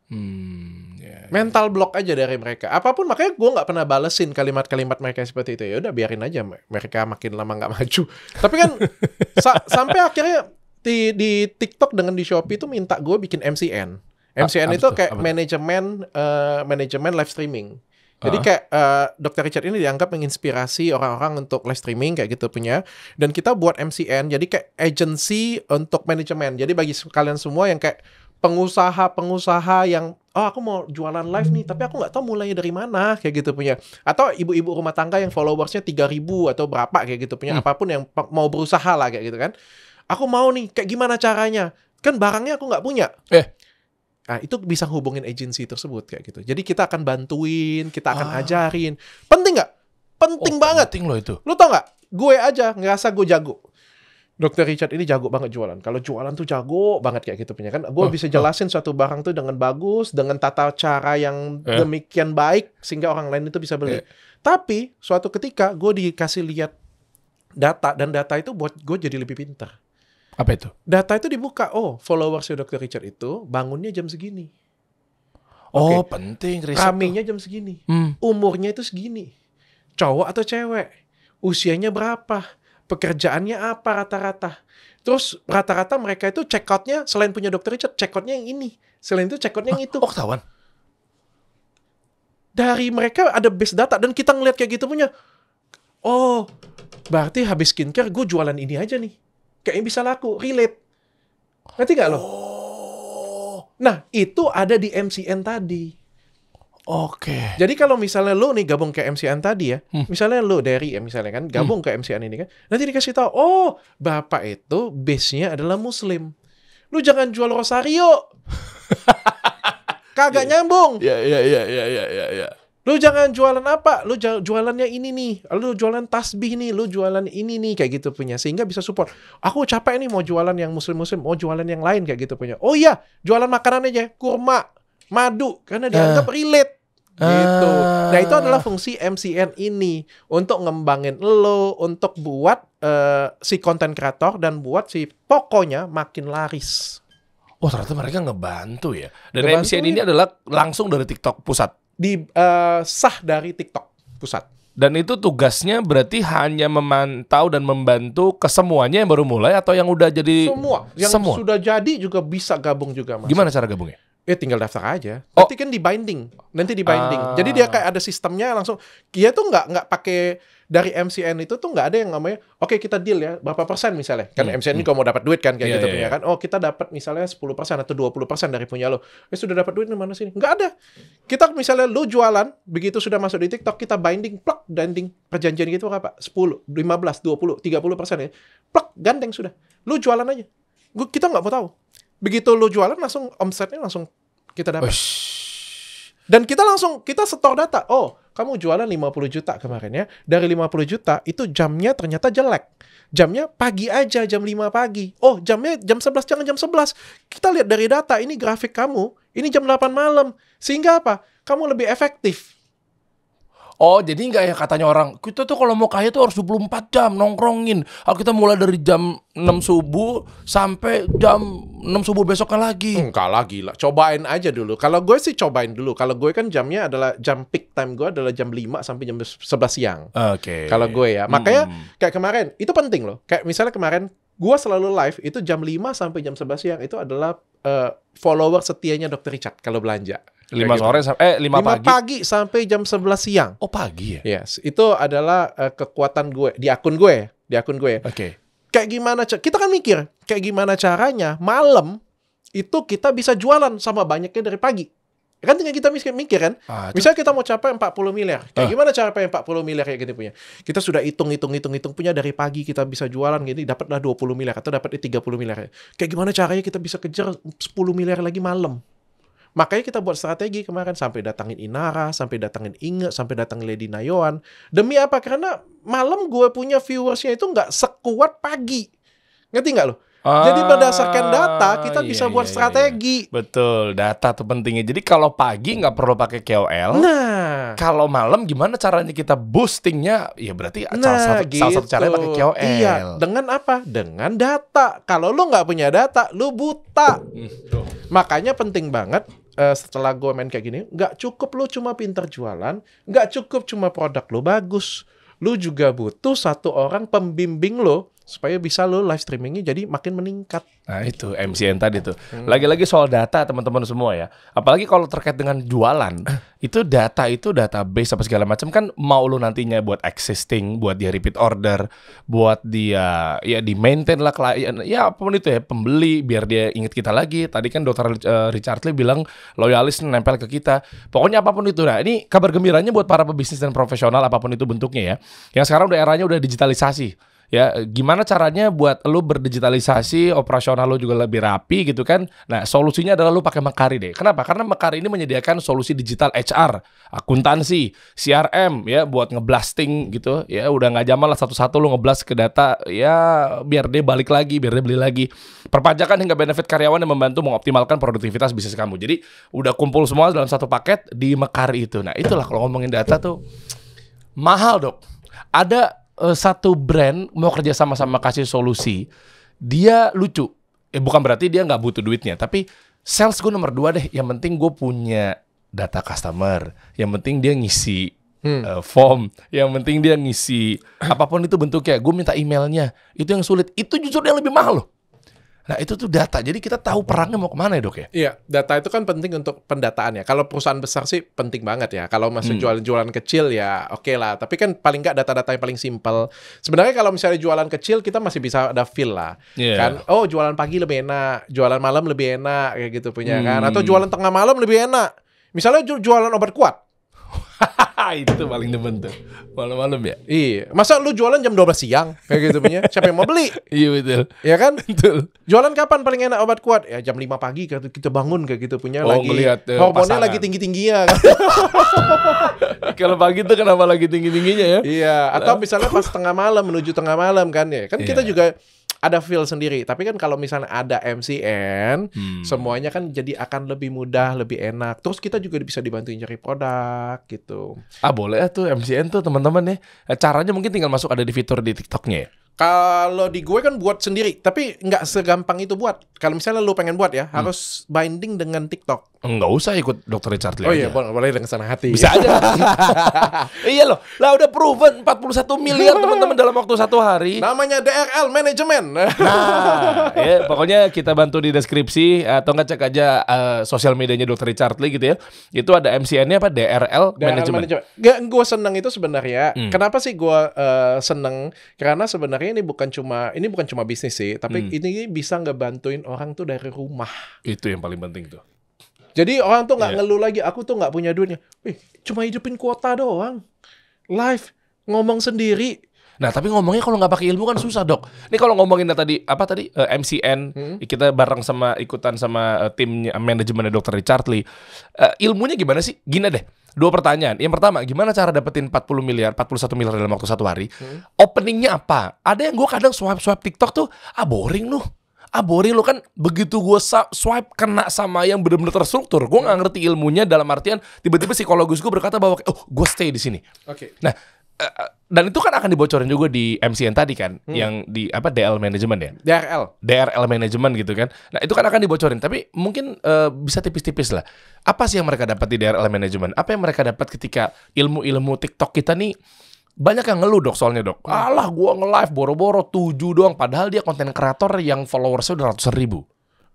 Ya. Mental block aja dari mereka. Apapun, makanya gue nggak pernah balesin kalimat-kalimat mereka seperti itu. Ya udah biarin aja mereka makin lama nggak maju. Tapi kan sampai akhirnya di TikTok dengan di Shopee itu minta gue bikin MCN. MCN Apa itu tuh? kayak Apa tuh? manajemen live streaming. Jadi kayak Dr. Richard ini dianggap menginspirasi orang-orang untuk live streaming kayak gitu punya. Dan kita buat MCN, jadi kayak agency untuk manajemen. Jadi bagi kalian semua yang kayak pengusaha-pengusaha yang aku mau jualan live nih, tapi aku nggak tahu mulainya dari mana kayak gitu punya. Atau ibu-ibu rumah tangga yang followersnya 3.000 atau berapa kayak gitu punya. Apapun yang mau berusaha lah kayak gitu kan. Aku mau nih, kayak gimana caranya? Kan barangnya aku nggak punya. Nah, itu bisa hubungin agensi tersebut kayak gitu. Jadi kita akan bantuin, kita akan ajarin. Penting nggak? Penting banget. Penting loh itu. Lu tau nggak? Gue aja ngerasa gue jago. Dr. Richard ini jago banget jualan. Kalau jualan tuh jago banget kayak gitu punya kan. Gue bisa jelasin suatu barang tuh dengan bagus, dengan tata cara yang demikian baik sehingga orang lain itu bisa beli. Tapi suatu ketika gue dikasih lihat data, dan data itu buat gue jadi lebih pintar. Apa itu? Data itu dibuka. Oh, followersnya Dr. Richard itu bangunnya jam segini. Oh, Oke. penting riset. Raminya jam segini. Umurnya itu segini. Cowok atau cewek? Usianya berapa? pekerjaannya apa rata-rata. Terus rata-rata mereka itu check out-nya selain punya Dr. Richard, check out-nya yang ini. Selain itu check out-nya yang itu. Oh, ketahuan. Dari mereka ada base data dan kita ngeliat kayak gitu punya. Oh, berarti habis skincare gue jualan ini aja nih. Kayaknya bisa laku, relate. Ngerti gak lo? Nah, itu ada di MCN tadi. Oke. Jadi kalau misalnya lo nih gabung ke MCN tadi ya, misalnya lo dari ya misalnya kan gabung ke MCN ini kan, nanti dikasih tahu, oh bapak itu base-nya adalah Muslim. Lu jangan jual Rosario, kagak nyambung. Ya. Lu jangan jualan apa, lu jualannya ini nih, lu jualan tasbih nih, lu jualan ini nih kayak gitu punya, sehingga bisa support. Aku capek nih mau jualan yang Muslim-Muslim, mau jualan yang lain kayak gitu punya. Oh iya, jualan makanan aja, kurma, madu, karena dianggap relate. Gitu. Nah itu adalah fungsi MCN ini untuk ngembangin lo, untuk buat si content creator dan buat si pokoknya makin laris. Oh ternyata mereka ngebantu ya. Dan Ngebantu, MCN ini adalah langsung dari TikTok pusat. Sah dari TikTok pusat. Dan itu tugasnya berarti hanya memantau dan membantu ke semuanya yang baru mulai atau yang udah jadi Semua yang sudah jadi juga bisa gabung juga, Mas. Gimana cara gabungnya? Tinggal daftar aja. Oh. Nanti kan di binding. Jadi dia kayak ada sistemnya langsung. Dia tuh nggak pakai dari MCN itu tuh nggak ada yang namanya. Oke kita deal ya berapa persen misalnya. Kan MCN ini kalau mau dapat duit kan kayak gitu punya kan. Oh kita dapat misalnya 10% atau 20% dari punya lo. Sudah dapat duit di mana sini? Nggak ada. Kita misalnya lo jualan begitu sudah masuk di TikTok kita binding plug binding perjanjian gitu apa? 10, 15, 20, 30% ya. Plug gandeng sudah. Lo jualan aja. Kita nggak mau tahu. Begitu lo jualan langsung omsetnya langsung kita dapat. Dan kita setor data. Oh, kamu jualan 50 juta kemarin ya. Dari 50 juta itu jamnya ternyata jelek. Jamnya pagi aja, jam 5 pagi. Oh, jamnya jam 11, jangan jam 11. Kita lihat dari data, ini grafik kamu, ini jam 8 malam. Sehingga apa? Kamu lebih efektif. Oh, jadi nggak ya katanya orang, kita tuh kalau mau kaya tuh harus 24 jam nongkrongin. Kita mulai dari jam 6 subuh sampai jam 6 subuh besoknya lagi. Enggak lagi lah, cobain aja dulu. Kalau gue sih cobain dulu. Kalau gue kan jamnya adalah jam peak time gue adalah jam 5 sampai jam 11 siang. Oke. Kalau gue ya. Makanya kayak kemarin, itu penting loh. Kayak misalnya kemarin, gue selalu live itu jam 5 sampai jam 11 siang. Itu adalah follower setianya Dr. Richard kalau belanja. 5 sore sampai 5 pagi sampai jam 11 siang. Oh pagi ya? Yes, itu adalah kekuatan gue di akun gue, Oke. Kayak gimana kita kan mikir, kayak gimana caranya malam itu kita bisa jualan sama banyaknya dari pagi. Kan tinggal kita mikir kan. Misalnya kita mau capai 40 miliar. Kayak gimana cara capai 40 miliar kayak gitu punya. Kita sudah hitung punya dari pagi kita bisa jualan gini dapatlah 20 miliar atau dapat 30 miliar. Kayak gimana caranya kita bisa kejar 10 miliar lagi malam. Makanya kita buat strategi kemarin sampai datangin Inara, sampai datangin Inge, sampai datangin Lady Nayoan. Demi apa? Karena malam gue punya viewersnya itu nggak sekuat pagi. Ngerti nggak lo? Jadi berdasarkan data kita bisa buat strategi. Betul, data tuh pentingnya. Jadi kalau pagi nggak perlu pakai KOL. Nah, kalau malam gimana caranya kita boostingnya? Ya berarti salah satu caranya pakai KOL. Iya, dengan apa? Dengan data. Kalau lu nggak punya data, lu buta. Makanya penting banget. Setelah gue main kayak gini, nggak cukup lu cuma pinter jualan, nggak cukup cuma produk lu bagus, lu juga butuh satu orang pembimbing lo supaya bisa lo live streamingnya jadi makin meningkat. Nah itu MCN tadi tuh. Lagi-lagi soal data teman-teman semua ya. Apalagi kalau terkait dengan jualan, itu database apa segala macam kan mau lo nantinya buat existing, buat dia repeat order, buat dia ya di maintain lah klien, ya apapun itu ya pembeli biar dia ingat kita lagi. Tadi kan Dr. Richard Lee bilang loyalis nempel ke kita. Pokoknya apapun itu. Nah ini kabar gembiranya buat para pebisnis dan profesional apapun itu bentuknya ya. Yang sekarang eranya udah digitalisasi. Ya, gimana caranya buat lu berdigitalisasi, operasional lu juga lebih rapi gitu kan. Nah, solusinya adalah lu pakai Mekari deh. Kenapa? Karena Mekari ini menyediakan solusi digital HR, akuntansi, CRM ya buat ngeblasting gitu. Ya udah nggak zaman lah satu-satu lu ngeblast ke data ya biar dia balik lagi, biar dia beli lagi. Perpajakan hingga benefit karyawan yang membantu mengoptimalkan produktivitas bisnis kamu. Jadi udah kumpul semua dalam satu paket di Mekari itu. Nah, itulah kalau ngomongin data tuh mahal, Dok. Ada satu brand mau kerja sama kasih solusi, dia lucu. Bukan berarti dia nggak butuh duitnya, tapi sales gue nomor 2 deh. Yang penting gue punya data customer. Yang penting dia ngisi form. Yang penting dia ngisi apapun itu bentuknya. Gue minta emailnya. Itu yang sulit. Itu justru yang lebih mahal loh. Nah itu tuh data. Jadi kita tahu perangnya mau kemana ya dok ya? Iya, data itu kan penting untuk pendataan ya. Kalau perusahaan besar sih penting banget ya. Kalau masih jualan-jualan kecil ya oke lah. Tapi kan paling nggak data-data yang paling simpel. Sebenarnya kalau misalnya jualan kecil kita masih bisa ada feel lah. Kan, oh jualan pagi lebih enak, jualan malam lebih enak kayak gitu punya kan. Atau jualan tengah malam lebih enak. Misalnya jualan obat kuat. Itu paling demen tuh. Malam-malam ya? Iya. Masa lu jualan jam 12 siang kayak gitu punya? Siapa yang mau beli? Iya betul. Ya kan? Betul. Jualan kapan paling enak obat kuat? Ya jam 5 pagi kita bangun kayak gitu punya lagi. Ngelihat, hormonnya pasangan. lagi tinggi-tingginya kan. Kalau pagi tuh kenapa lagi tinggi-tingginya ya? Iya, atau misalnya pas tengah malam menuju tengah malam kan ya. Kan kita juga ada feel sendiri. Tapi kan kalau misalnya ada MCN, semuanya kan jadi akan lebih mudah, lebih enak. Terus kita juga bisa dibantuin cari produk gitu. Boleh tuh MCN tuh teman-teman ya. Caranya mungkin tinggal masuk ada di fitur di TikToknya ya. Kalau di gue kan buat sendiri, tapi nggak segampang itu buat. Kalau misalnya lu pengen buat ya, harus binding dengan TikTok. Nggak usah ikut Dr. Richard Lee Oh aja. iya, boleh dengan senang hati. Bisa aja. Iya loh. Lah udah proven 41 miliar teman-teman dalam waktu 1 hari. Namanya DRL Manajemen. Nah, ya, pokoknya kita bantu di deskripsi atau nggak cek aja sosial medianya Dr. Richard Lee gitu ya. Itu ada MCN-nya apa? DRL Manajemen. Gue seneng itu sebenarnya. Kenapa sih gue seneng? Karena sebenarnya ini bukan cuma bisnis sih, tapi ini bisa ngebantuin orang tuh dari rumah. Itu yang paling penting tuh. Jadi orang tuh nggak ngeluh lagi, aku tuh nggak punya duitnya. Cuma hidupin kuota doang. Live, ngomong sendiri. Nah, tapi ngomongnya kalau nggak pakai ilmu kan susah, Dok. Ini kalau ngomongin tadi MCN, kita bareng ikutan sama tim manajemennya Dr. Richard Lee. Ilmunya gimana sih? Gini deh. 2 pertanyaan. Yang pertama, gimana cara dapetin 41 miliar dalam waktu 1 hari? Openingnya apa? Ada yang gue kadang swipe TikTok tuh, boring lu. Boring lu kan. Begitu gue swipe kena sama yang benar-benar terstruktur. Gue nggak ngerti ilmunya dalam artian tiba-tiba psikologis gue berkata bahwa gue stay di sini. Oke. Nah, dan itu kan akan dibocorin juga di MCN tadi kan, yang di DL Management ya. DRL Management gitu kan. Nah, itu kan akan dibocorin, tapi mungkin bisa tipis-tipis lah. Apa sih yang mereka dapat di DRL Management? Apa yang mereka dapat ketika ilmu-ilmu TikTok kita nih banyak yang ngeluh dok soalnya dok. Alah gua nge-live boro-boro 7 doang, padahal dia konten kreator yang followersnya udah ratusan ribu.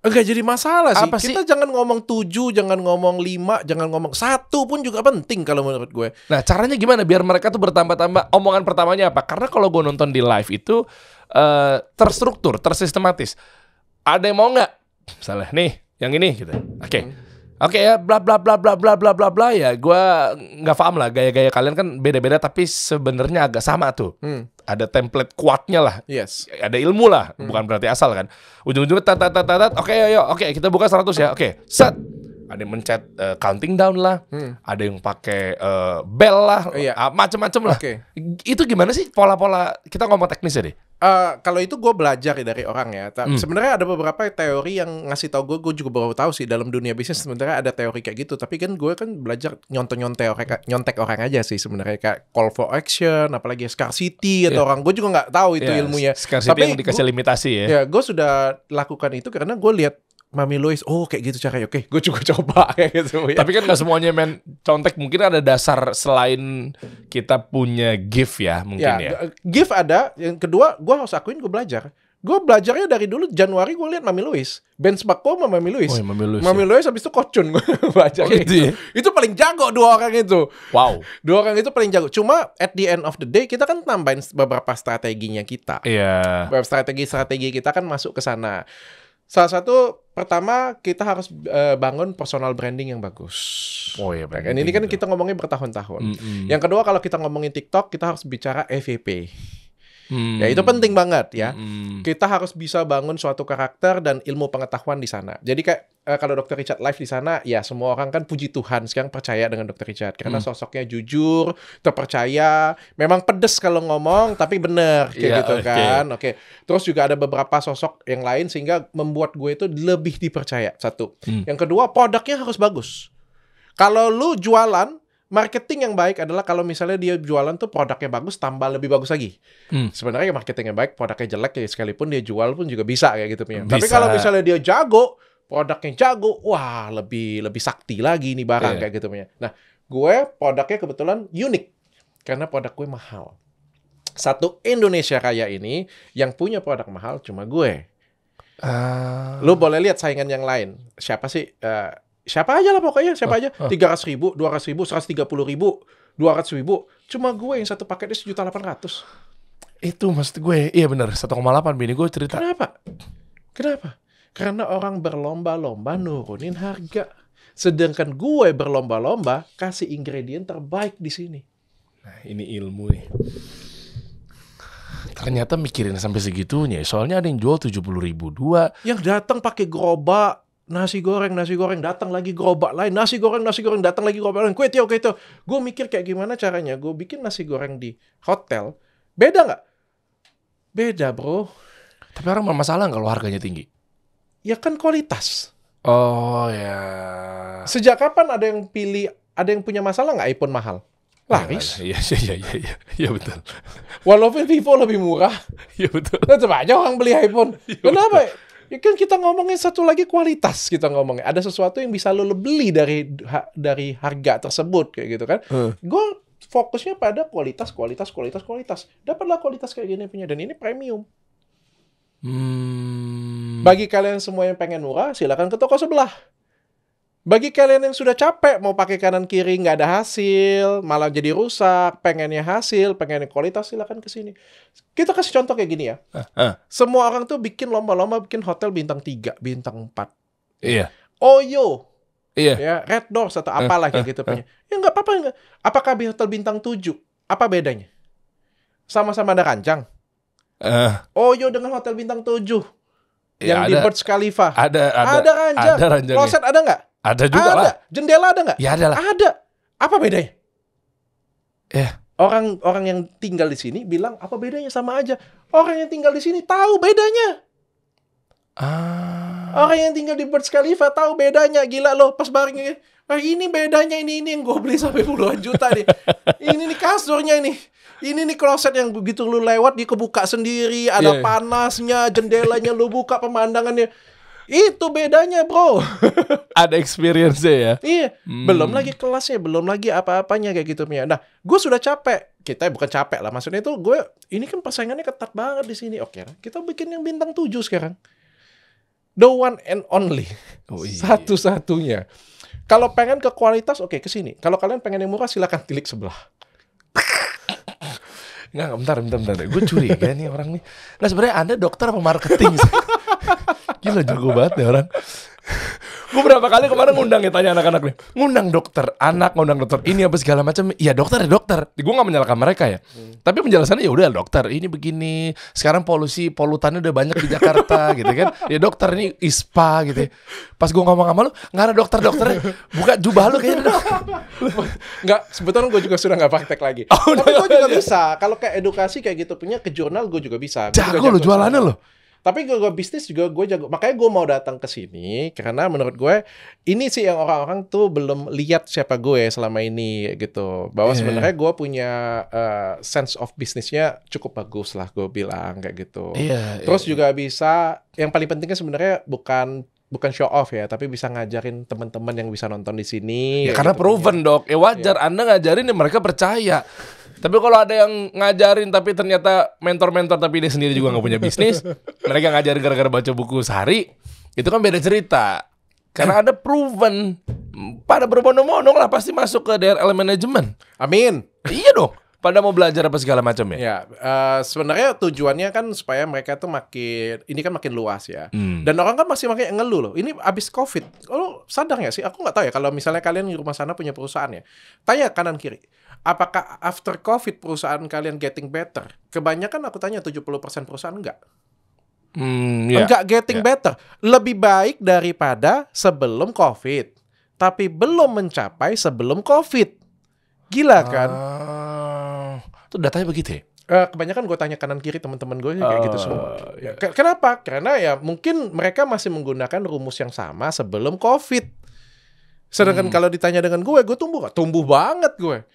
Enggak jadi masalah sih. Apa Kita jangan ngomong 7, jangan ngomong 5, jangan ngomong 1 pun juga penting kalau menurut gue. Nah, caranya gimana biar mereka tuh bertambah-tambah? Omongan pertamanya apa? Karena kalau gue nonton di live itu terstruktur, tersistematis. Ada yang mau nggak? Misalnya nih, yang ini gitu. Oke ya, bla bla bla bla bla bla bla bla ya. Gue nggak paham lah gaya-gaya kalian kan beda-beda tapi sebenarnya agak sama tuh. Ada template kuatnya lah. Yes. Ada ilmu lah, bukan berarti asal kan. Ujung-ujungnya tat. Oke, ayo. Oke, kita buka 100 ya. Oke, set. Ada yang mencet counting down lah. Ada yang pakai bell lah. Macem-macem lah. Itu gimana sih pola-pola? Kita ngomong teknisnya deh. Kalau itu gue belajar dari orang ya. Sebenarnya ada beberapa teori yang ngasih tau gue juga baru tahu sih dalam dunia bisnis sebenarnya ada teori kayak gitu. Tapi kan gue kan belajar nyontek orang aja sih sebenarnya kayak call for action, apalagi scarcity atau orang. Gue juga nggak tahu itu ilmunya. Scarcity tapi yang dikasih limitasi ya. Ya, gue sudah lakukan itu karena gue lihat Mami Louise, kayak gitu caranya. Oke, gue juga coba kayak gitu. Ya. Tapi kan gak semuanya main contek. Mungkin ada dasar selain kita punya gift ya mungkin ya. Gift ada. Yang kedua, gue harus akuin gue belajar. Gue belajarnya dari dulu Januari gue lihat Mami Louise. Benz Bako sama Mami Louise. Mami Louise habis itu Kocun gue belajar. Gitu ya? Itu paling jago 2 orang itu. Wow. 2 orang itu paling jago. Cuma at the end of the day kita kan tambahin beberapa strateginya kita. Iya. Beberapa strategi kita kan masuk ke sana. Salah satu pertama kita harus bangun personal branding yang bagus. Ini kan kita ngomongin bertahun-tahun. Yang kedua kalau kita ngomongin TikTok kita harus bicara EVP. Ya itu penting banget ya. Kita harus bisa bangun suatu karakter dan ilmu pengetahuan di sana. Jadi kayak kalau Dr. Richard live di sana, ya semua orang kan puji Tuhan sekarang percaya dengan Dr. Richard karena sosoknya jujur, terpercaya, memang pedes kalau ngomong tapi bener kayak gitu kan. Oke. Terus juga ada beberapa sosok yang lain sehingga membuat gue itu lebih dipercaya. Satu. Yang kedua, produknya harus bagus. Kalau lu jualan, marketing yang baik adalah kalau misalnya dia jualan tuh produknya bagus, tambah lebih bagus lagi. Sebenarnya marketing yang baik, produknya jelek ya sekalipun dia jual pun juga bisa kayak gitu punya. Tapi kalau misalnya dia jago, produknya jago, wah lebih sakti lagi nih barang kayak gitu punya. Nah, gue produknya kebetulan unik. Karena produk gue mahal. Satu Indonesia Raya ini yang punya produk mahal cuma gue. Lu boleh lihat saingan yang lain. Siapa sih? Siapa aja lah pokoknya. Siapa aja? 300.000, 200.000, 130.000, 200.000. Cuma gue yang satu paketnya 1.800.000. Itu maksud gue. Iya benar, 1,8 bini gue cerita. Kenapa? Karena orang berlomba-lomba nurunin harga. Sedangkan gue berlomba-lomba kasih ingredient terbaik di sini. Nah, ini ilmu nih. Ternyata mikirin sampai segitunya. Soalnya ada yang jual 70.000 dua. Yang datang pakai gerobak nasi goreng datang lagi gerobak lain, nasi goreng datang lagi gerobak lain, kue tiaw. Gue mikir kayak gimana caranya gue bikin nasi goreng di hotel. Beda nggak? Beda bro. Tapi orang bermasalah kalau harganya tinggi. Ya kan kualitas. Oh ya. Sejak kapan ada yang punya masalah nggak iPhone mahal? Laris. Iya betul. Walaupun Vivo lebih murah. Iya betul. Tetap aja orang beli iPhone. Kenapa? Ya kan kita ngomongin satu lagi kualitas, kita ngomongin. Ada sesuatu yang bisa lo beli dari harga tersebut kayak gitu kan. Gue fokusnya pada kualitas. Dapatlah kualitas kayak gini punya, dan ini premium. Bagi kalian semua yang pengen murah, silakan ke toko sebelah. Bagi kalian yang sudah capek mau pakai kanan kiri nggak ada hasil, malah jadi rusak, pengennya hasil, pengennya kualitas, silakan ke sini. Kita kasih contoh kayak gini ya. Semua orang tuh bikin lomba-lomba bikin hotel bintang 3, bintang 4. Iya. Oyo. Iya. Ya, Red Doors atau apalah kayak gitu punya. Ya nggak apa-apa nggak. Apakah hotel bintang 7? Apa bedanya? Sama-sama ada ranjang. Oyo dengan hotel bintang 7. Yang di Burj Khalifa. Ada ranjang. Ada ranjangnya. Kloset ada nggak? Ada juga lah. Jendela ada nggak? Ya ada lah. Ada. Apa bedanya? Ya. Orang yang tinggal di sini bilang apa bedanya, sama aja. Orang yang tinggal di sini tahu bedanya. Orang yang tinggal di Burj Khalifa tahu bedanya. Gila loh, pas barengnya. Ini bedanya, ini yang gue beli sampai puluhan juta nih. Ini nih kasurnya ini. Ini nih kloset yang begitu lu lewat dia kebuka sendiri, ada panasnya, jendelanya lu buka pemandangannya. Itu bedanya, bro. Ada experience-nya ya. Iya. Belum lagi kelasnya, belum lagi apa-apanya kayak gitu punya. Nah, gue sudah capek. Kita bukan capek lah, maksudnya itu gue ini kan persaingannya ketat banget di sini. Oke, kita bikin yang bintang 7 sekarang. The one and only. Satu-satunya. Kalau pengen ke kualitas, oke, ke sini. Kalau kalian pengen yang murah, silakan klik sebelah. Bentar. Gue curiga nih orang nih. Nah, sebenarnya Anda dokter apa marketing sih? Gila, jago banget nih orang. Gue berapa kali kemarin ngundang ya, tanya anak-anak nih. Ngundang dokter anak, ngundang dokter ini apa segala macam. Iya dokter. Gue gak menyalahkan mereka ya. Tapi penjelasannya ya udah dokter, ini begini. Sekarang polutannya udah banyak di Jakarta gitu kan. Ya dokter ini ISPA gitu ya. Pas gue ngomong sama lu, gak ada dokternya. Buka jubah lu kayaknya. Nggak, sebetulnya gue juga sudah gak praktek lagi. Tapi gue juga bisa. Kalau kayak edukasi kayak gitu punya, ke jurnal gue juga bisa. Jago lo jualannya lo. Tapi gue bisnis juga gue jago. Makanya gue mau datang ke sini karena menurut gue ini sih yang orang-orang tuh belum lihat siapa gue selama ini gitu. Bahwa sebenarnya gue punya sense of bisnisnya cukup bagus lah, gue bilang kayak gitu. Terus juga bisa, yang paling pentingnya sebenarnya bukan show off ya, tapi bisa ngajarin teman-teman yang bisa nonton di sini. Ya karena gitu, proven dok. Ya wajar Anda ngajarin ya mereka percaya. Tapi kalau ada yang ngajarin tapi ternyata mentor-mentor tapi dia sendiri juga nggak punya bisnis, mereka ngajarin gara-gara baca buku sehari, itu kan beda cerita. Karena ada proven, pada berbondong-bondong lah pasti masuk ke DRL Management. Amin. Iya dong. Pada mau belajar apa segala macam ya. Ya, sebenarnya tujuannya kan supaya mereka tuh makin luas ya. Dan orang kan masih makin ngeluh loh. Ini abis COVID. Lo sadar nggak sih? Aku nggak tahu ya. Kalau misalnya kalian di rumah sana punya perusahaan ya, tanya kanan kiri. Apakah after COVID perusahaan kalian getting better? Kebanyakan aku tanya 70% perusahaan enggak. Enggak getting better. Lebih baik daripada sebelum COVID. Tapi belum mencapai sebelum COVID. Gila kan? Itu datanya begitu ya? Kebanyakan gue tanya kanan kiri teman-teman gue kayak gitu semua. Kenapa? Karena ya mungkin mereka masih menggunakan rumus yang sama sebelum COVID. Sedangkan kalau ditanya dengan gue tumbuh nggak? Tumbuh banget gue.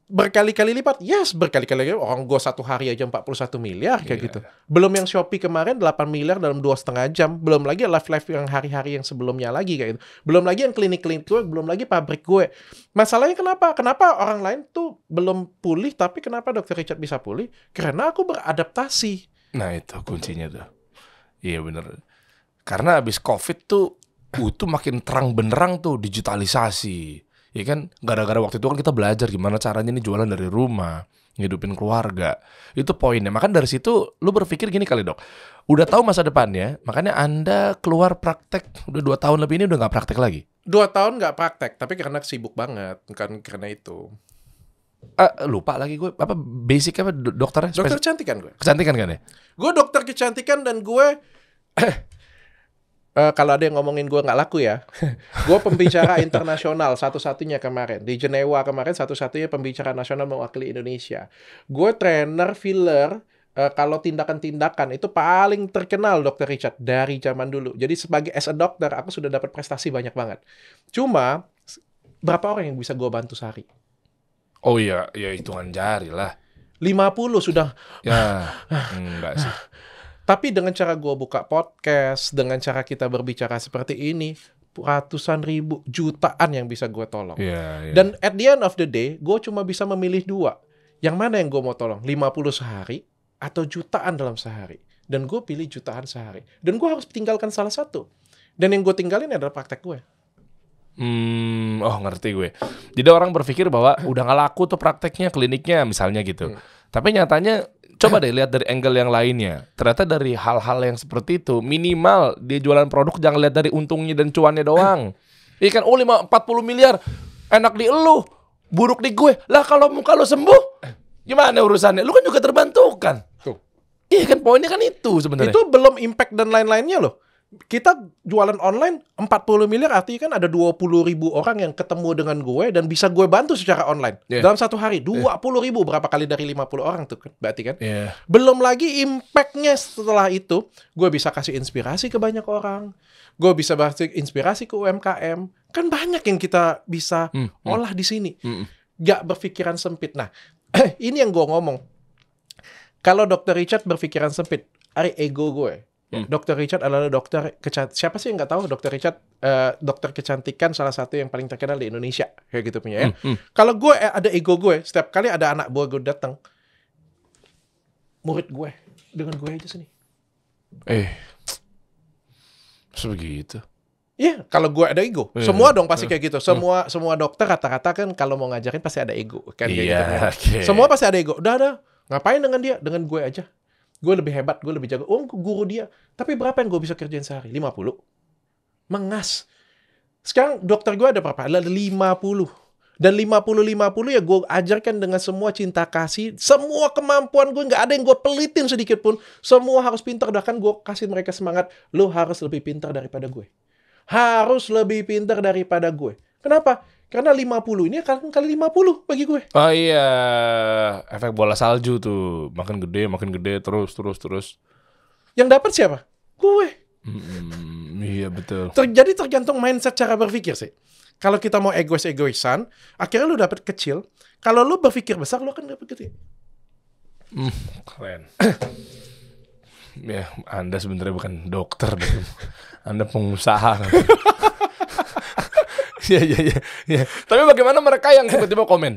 berkali-kali lipat. Yes, berkali-kali lipat. Orang gue satu hari aja 41 miliar kayak gitu. Belum yang Shopee kemarin 8 miliar dalam 2,5 jam. Belum lagi live-live yang hari-hari yang sebelumnya lagi kayak gitu. Belum lagi yang klinik-klinik gue, belum lagi pabrik gue. Masalahnya kenapa? Kenapa orang lain tuh belum pulih, tapi kenapa Dr. Richard bisa pulih? Karena aku beradaptasi. Nah itu kuncinya tuh. Iya bener. Karena abis COVID tuh makin terang benerang tuh digitalisasi. Ya kan, gara-gara waktu itu kan kita belajar gimana caranya nih jualan dari rumah, ngidupin keluarga. Itu poinnya. Makanya dari situ lu berpikir gini kali dok, udah tahu masa depannya, makanya Anda keluar praktek udah 2 tahun lebih ini udah nggak praktek lagi. 2 tahun nggak praktek, tapi karena sibuk banget, bukan karena itu. Lupa lagi gue apa basic apa dokternya? Dokter kecantikan gue. Kecantikan kan ya? Gue dokter kecantikan dan gue kalau ada yang ngomongin gue nggak laku ya, gue pembicara internasional satu-satunya kemarin di Jenewa kemarin, satu-satunya pembicara nasional mewakili Indonesia. Gue trainer filler. Kalau tindakan-tindakan itu paling terkenal Dr. Richard dari zaman dulu. Jadi sebagai as a doctor aku sudah dapat prestasi banyak banget. Cuma berapa orang yang bisa gue bantu sehari? Oh iya, ya hitungan jari lah. 50 sudah. Ya, enggak sih. Tapi dengan cara gue buka podcast, dengan cara kita berbicara seperti ini, ratusan ribu, jutaan yang bisa gue tolong. Yeah. Dan at the end of the day, gue cuma bisa memilih 2. Yang mana yang gue mau tolong? 50 sehari atau jutaan dalam sehari? Dan gue pilih jutaan sehari. Dan gue harus tinggalkan salah satu. Dan yang gue tinggalin adalah praktek gue. Ngerti gue. Jadi orang berpikir bahwa udah gak laku tuh prakteknya, kliniknya misalnya gitu. Tapi nyatanya coba deh lihat dari angle yang lainnya. Ternyata dari hal-hal yang seperti itu, minimal dia jualan produk jangan lihat dari untungnya dan cuannya doang. Iya kan, 40 miliar enak di elu, buruk di gue. Lah kalau muka lo sembuh, gimana urusannya? Lu kan juga terbantukan. Tuh. Iya kan, poinnya kan itu sebenarnya. Itu belum impact dan lain-lainnya loh. Kita jualan online 40 miliar artinya kan ada 20 ribu orang yang ketemu dengan gue dan bisa gue bantu secara online. Dalam satu hari 20 ribu, berapa kali dari 50 orang tuh kan, berarti kan. Belum lagi impactnya setelah itu, gue bisa kasih inspirasi ke banyak orang, gue bisa kasih inspirasi ke UMKM. Kan banyak yang kita bisa olah di sini. Gak berpikiran sempit. Nah, ini yang gue ngomong. Kalau Dr. Richard berpikiran sempit, ari ego gue. Dr. Richard adalah dokter kecantikan. Siapa sih yang nggak tahu Dr. Richard dokter kecantikan salah satu yang paling terkenal di Indonesia kayak gitu punya ya. Kalau gue ada ego gue, setiap kali ada anak buah gue datang, murid gue dengan gue aja sini. Sebegitu. Iya, kalau gue ada ego, semua dong pasti kayak gitu. Semua dokter rata-rata kan kalau mau ngajarin pasti ada ego kan kayak gitu. Kan. Okay. Semua pasti ada ego. Udah, ngapain dengan dia? Dengan gue aja. Gue lebih hebat, gue lebih jago. Oh, guru dia. Tapi berapa yang gue bisa kerjain sehari? 50. Mengas. Sekarang dokter gue ada berapa? Ada 50. Dan 50-50 ya gue ajarkan dengan semua cinta kasih. Semua kemampuan gue, nggak ada yang gue pelitin sedikit pun. Semua harus pintar. Bahkan gue kasih mereka semangat. Lo harus lebih pintar daripada gue. Harus lebih pintar daripada gue. Kenapa? Karena 50 ini akan kali 50 bagi gue. Oh iya, efek bola salju tuh, makin gede terus. Yang dapat siapa? Gue. Iya betul. Jadi tergantung mindset cara berpikir sih. Kalau kita mau egoisan, akhirnya lu dapat kecil. Kalau lu berpikir besar, lu akan dapat gede. Keren. Ya, Anda sebenarnya bukan dokter, Anda pengusaha. Iya. Tapi bagaimana mereka yang tiba-tiba komen,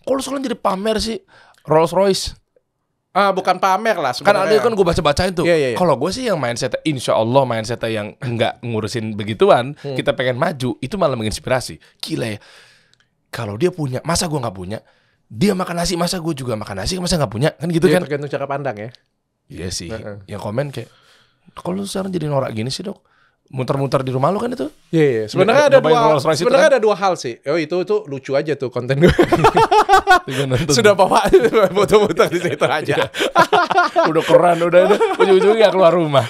kok lu sekarang jadi pamer sih Rolls Royce? Bukan pamer lah sebenarnya. Kan ada kan gue baca-bacain tuh. Yeah. Kalau gue sih yang mindset, insya Allah mindset yang nggak ngurusin begituan, kita pengen maju, itu malah menginspirasi. Gila ya. Kalau dia punya, masa gue nggak punya? Dia makan nasi, masa gue juga makan nasi? Masa nggak punya? Kan gitu kan? Tergantung cara pandang ya. Iya sih. Yang komen kayak, kalau lu sekarang jadi norak gini sih dok? Muter-muter di rumah lu kan itu? Iya. Sebenarnya ada dua hal sih. Oh itu lucu aja tuh konten gue. Sudah bawa muter-muter di situ aja. Udah keren, udah ujung-ujungnya keluar rumah.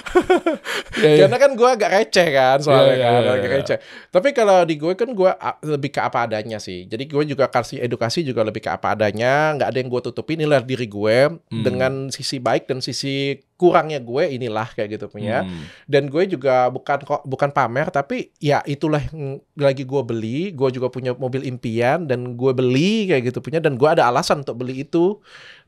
Karena kan gue agak receh kan soalnya agak receh. Tapi kalau di gue kan gue lebih ke apa adanya sih. Jadi gue juga kasih edukasi juga lebih ke apa adanya. Nggak ada yang gue tutupin. Inilah diri gue dengan sisi baik dan sisi kurangnya gue inilah kayak gitu punya. Dan gue juga bukan pamer, tapi ya itulah yang lagi gue beli. Gue juga punya mobil impian dan gue beli kayak gitu punya, dan gue ada alasan untuk beli itu.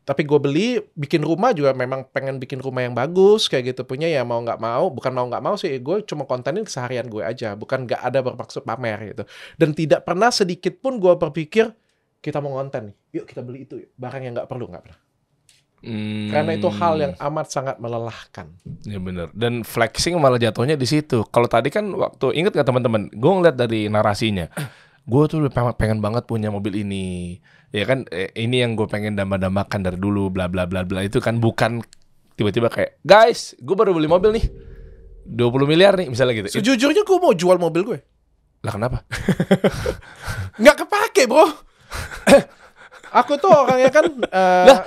Tapi gue beli, bikin rumah juga memang pengen bikin rumah yang bagus kayak gitu punya, ya mau nggak mau, bukan mau nggak mau sih, gue cuma kontenin keseharian gue aja, bukan nggak ada bermaksud pamer gitu. Dan tidak pernah sedikit pun gue berpikir kita mau konten nih, yuk kita beli itu, barang yang nggak perlu, nggak pernah. Karena itu hal yang amat sangat melelahkan. Ya bener. Dan flexing malah jatuhnya di situ. Kalau tadi kan waktu, inget gak teman-teman, gue ngeliat dari narasinya, gue tuh pengen banget punya mobil ini. Ya kan, ini yang gue pengen dambakan dari dulu, bla bla bla bla. Itu kan bukan tiba-tiba kayak, guys, gue baru beli mobil nih, 20 miliar nih, misalnya gitu. Sejujurnya gue mau jual mobil gue. Lah kenapa? Nggak kepake, bro. Aku tuh orangnya kan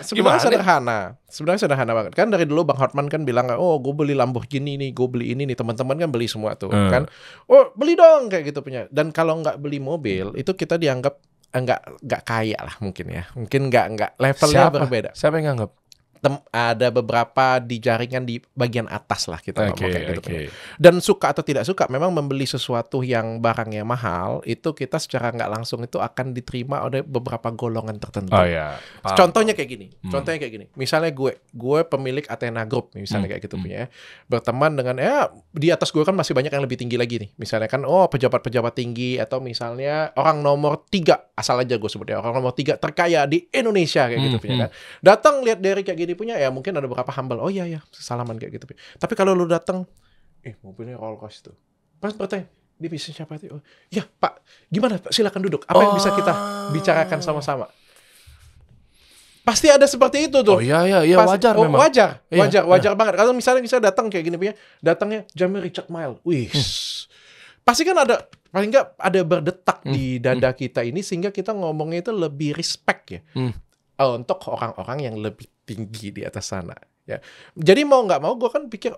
sebenarnya sederhana. Sebenarnya sederhana banget. Kan dari dulu Bang Hotman kan bilang, oh gue beli Lamborghini nih, gue beli ini nih. Teman-teman kan beli semua tuh kan. Oh beli dong kayak gitu punya. Dan kalau nggak beli mobil, itu kita dianggap nggak kaya lah mungkin ya. Mungkin nggak levelnya berbeda. Siapa yang nganggap? Ada beberapa di jaringan di bagian atas lah kita ngomong kayak gitu. Dan suka atau tidak suka, memang membeli sesuatu yang barangnya mahal itu kita secara nggak langsung itu akan diterima oleh beberapa golongan tertentu. Contohnya kayak gini. Misalnya gue pemilik Athena Group misalnya kayak gitu punya, berteman dengan di atas gue kan masih banyak yang lebih tinggi lagi nih. Misalnya kan pejabat-pejabat tinggi, atau misalnya orang nomor 3, asal aja gue sebutnya orang nomor 3 terkaya di Indonesia kayak gitu punya kan. Datang lihat dari kayak gini punya, ya mungkin ada beberapa humble, oh iya salaman kayak gitu. Tapi kalau lu datang, mobilnya Rolls Royce tuh, pas bertanya, dia bisa siapa tuh? Oh, ya Pak, gimana Pak, silakan duduk. Apa yang bisa kita bicarakan sama-sama? Pasti ada seperti itu tuh. Oh iya wajar memang. Wajar banget. Kalau misalnya datang kayak gini punya, datangnya jamnya Richard Mille, pasti kan ada, paling nggak ada berdetak di dada kita ini, sehingga kita ngomongnya itu lebih respect ya. Untuk orang-orang yang lebih tinggi di atas sana ya. Jadi mau nggak mau gue kan pikir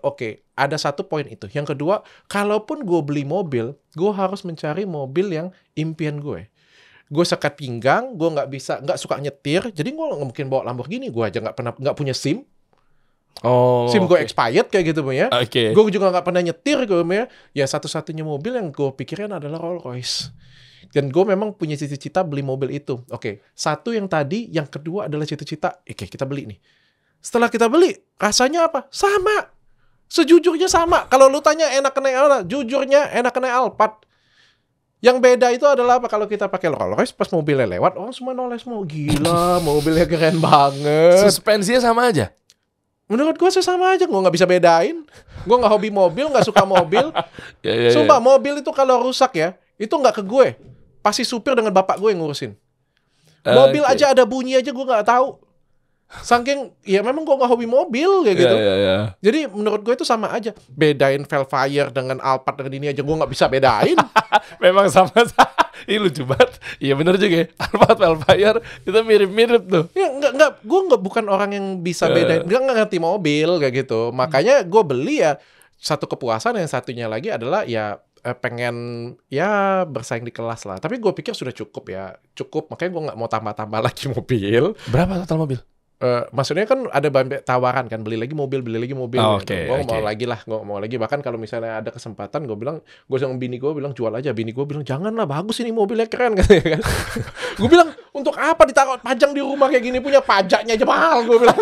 ada satu poin itu. Yang kedua, kalaupun gue beli mobil, gue harus mencari mobil yang impian gue. Gue sekat pinggang, gue nggak suka nyetir, jadi gue nggak mungkin bawa Lamborghini. Gue aja nggak punya SIM. SIM gue expired kayak gitu ya. Gue juga nggak pernah nyetir gue ya. Satu-satunya mobil yang gue pikirin adalah Rolls Royce. Dan gue memang punya cita-cita beli mobil itu. Satu yang tadi, yang kedua adalah cita-cita, kita beli nih. Setelah kita beli, rasanya apa? Sama. Sejujurnya sama. Kalau lu tanya enak naik apa? Jujurnya enak naik Alphard. Yang beda itu adalah apa? Kalau kita pakai Rolls Royce, pas mobilnya lewat, orang semua noleh semua. Gila, mobilnya keren banget. Suspensinya sama aja? Menurut gue sih sama aja, gue nggak bisa bedain. Gue nggak hobi mobil, nggak suka mobil. Sumpah, mobil itu kalau rusak ya, itu nggak ke gue. Pasti supir dengan bapak gue yang ngurusin. Mobil aja ada bunyi aja gue nggak tahu. Saking ya memang gue nggak hobi mobil kayak gitu. Jadi menurut gue itu sama aja. Bedain Velfire dengan Alphard dengan ini aja gue nggak bisa bedain. Memang sama. Ini lucu banget. Iya benar juga ya. Alphard, Velfire itu mirip-mirip tuh. Ya gue bukan orang yang bisa bedain. Gue nggak ngerti mobil kayak gitu. Makanya gue beli ya. Satu kepuasan, yang satunya lagi adalah ya pengen ya bersaing di kelas lah. Tapi gue pikir sudah cukup ya. Cukup, makanya gue nggak mau tambah-tambah lagi mobil. Berapa total mobil? Maksudnya kan ada tawaran kan, beli lagi mobil. Gue mau lagi lah, gue mau lagi. Bahkan kalau misalnya ada kesempatan, gue sama bini gue bilang jual aja. Bini gue bilang janganlah, bagus ini mobilnya keren katanya kan. Gue bilang untuk apa ditaruh pajang di rumah kayak gini, punya pajaknya aja mahal gue bilang.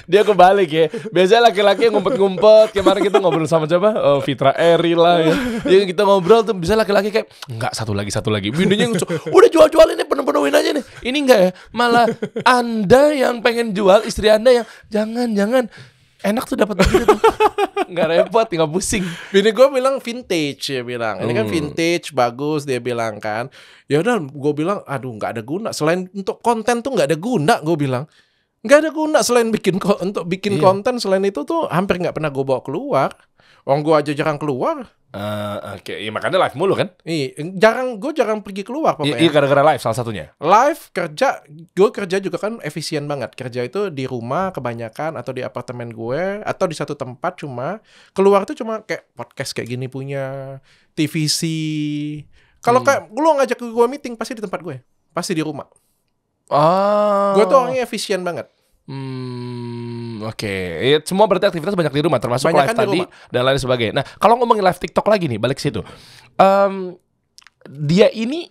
Dia kebalik ya. Biasanya laki-laki yang ngumpet-ngumpet. Kemarin kita ngobrol sama siapa? Fitra Eri lah ya. Dia kita ngobrol tuh, bisa laki-laki kayak enggak, satu lagi. Bininya udah jual ini, penuhin aja nih. Ini enggak ya. Malah Anda yang pengen jual, istri Anda yang jangan. Enak tuh dapat begitu tuh. Nggak repot, nggak pusing. Bini gue bilang vintage, dia bilang. Ini kan vintage, bagus, dia bilang kan. Ya udah, gue bilang, aduh nggak ada guna. Selain untuk konten tuh nggak ada guna, gue bilang. Nggak ada guna selain untuk bikin konten. Selain itu tuh hampir nggak pernah gue bawa keluar. Orang gue aja jarang keluar. Ya makanya live mulu kan? Gue jarang pergi keluar pokoknya. Iya, gara-gara live salah satunya. Live, gue kerja juga kan efisien banget. Kerja itu di rumah kebanyakan, atau di apartemen gue, atau di satu tempat. Cuma keluar tuh cuma kayak podcast kayak gini punya, TVC. Kalau kayak lu ngajak gue meeting, pasti di tempat gue, pasti di rumah. Gue tuh orangnya efisien banget. Oke. Ya, semua berarti aktivitas banyak di rumah, termasuk Banyakan live di tadi rumah. dan lain sebagainya. Nah, kalau ngomongin live TikTok lagi nih, balik situ. Dia ini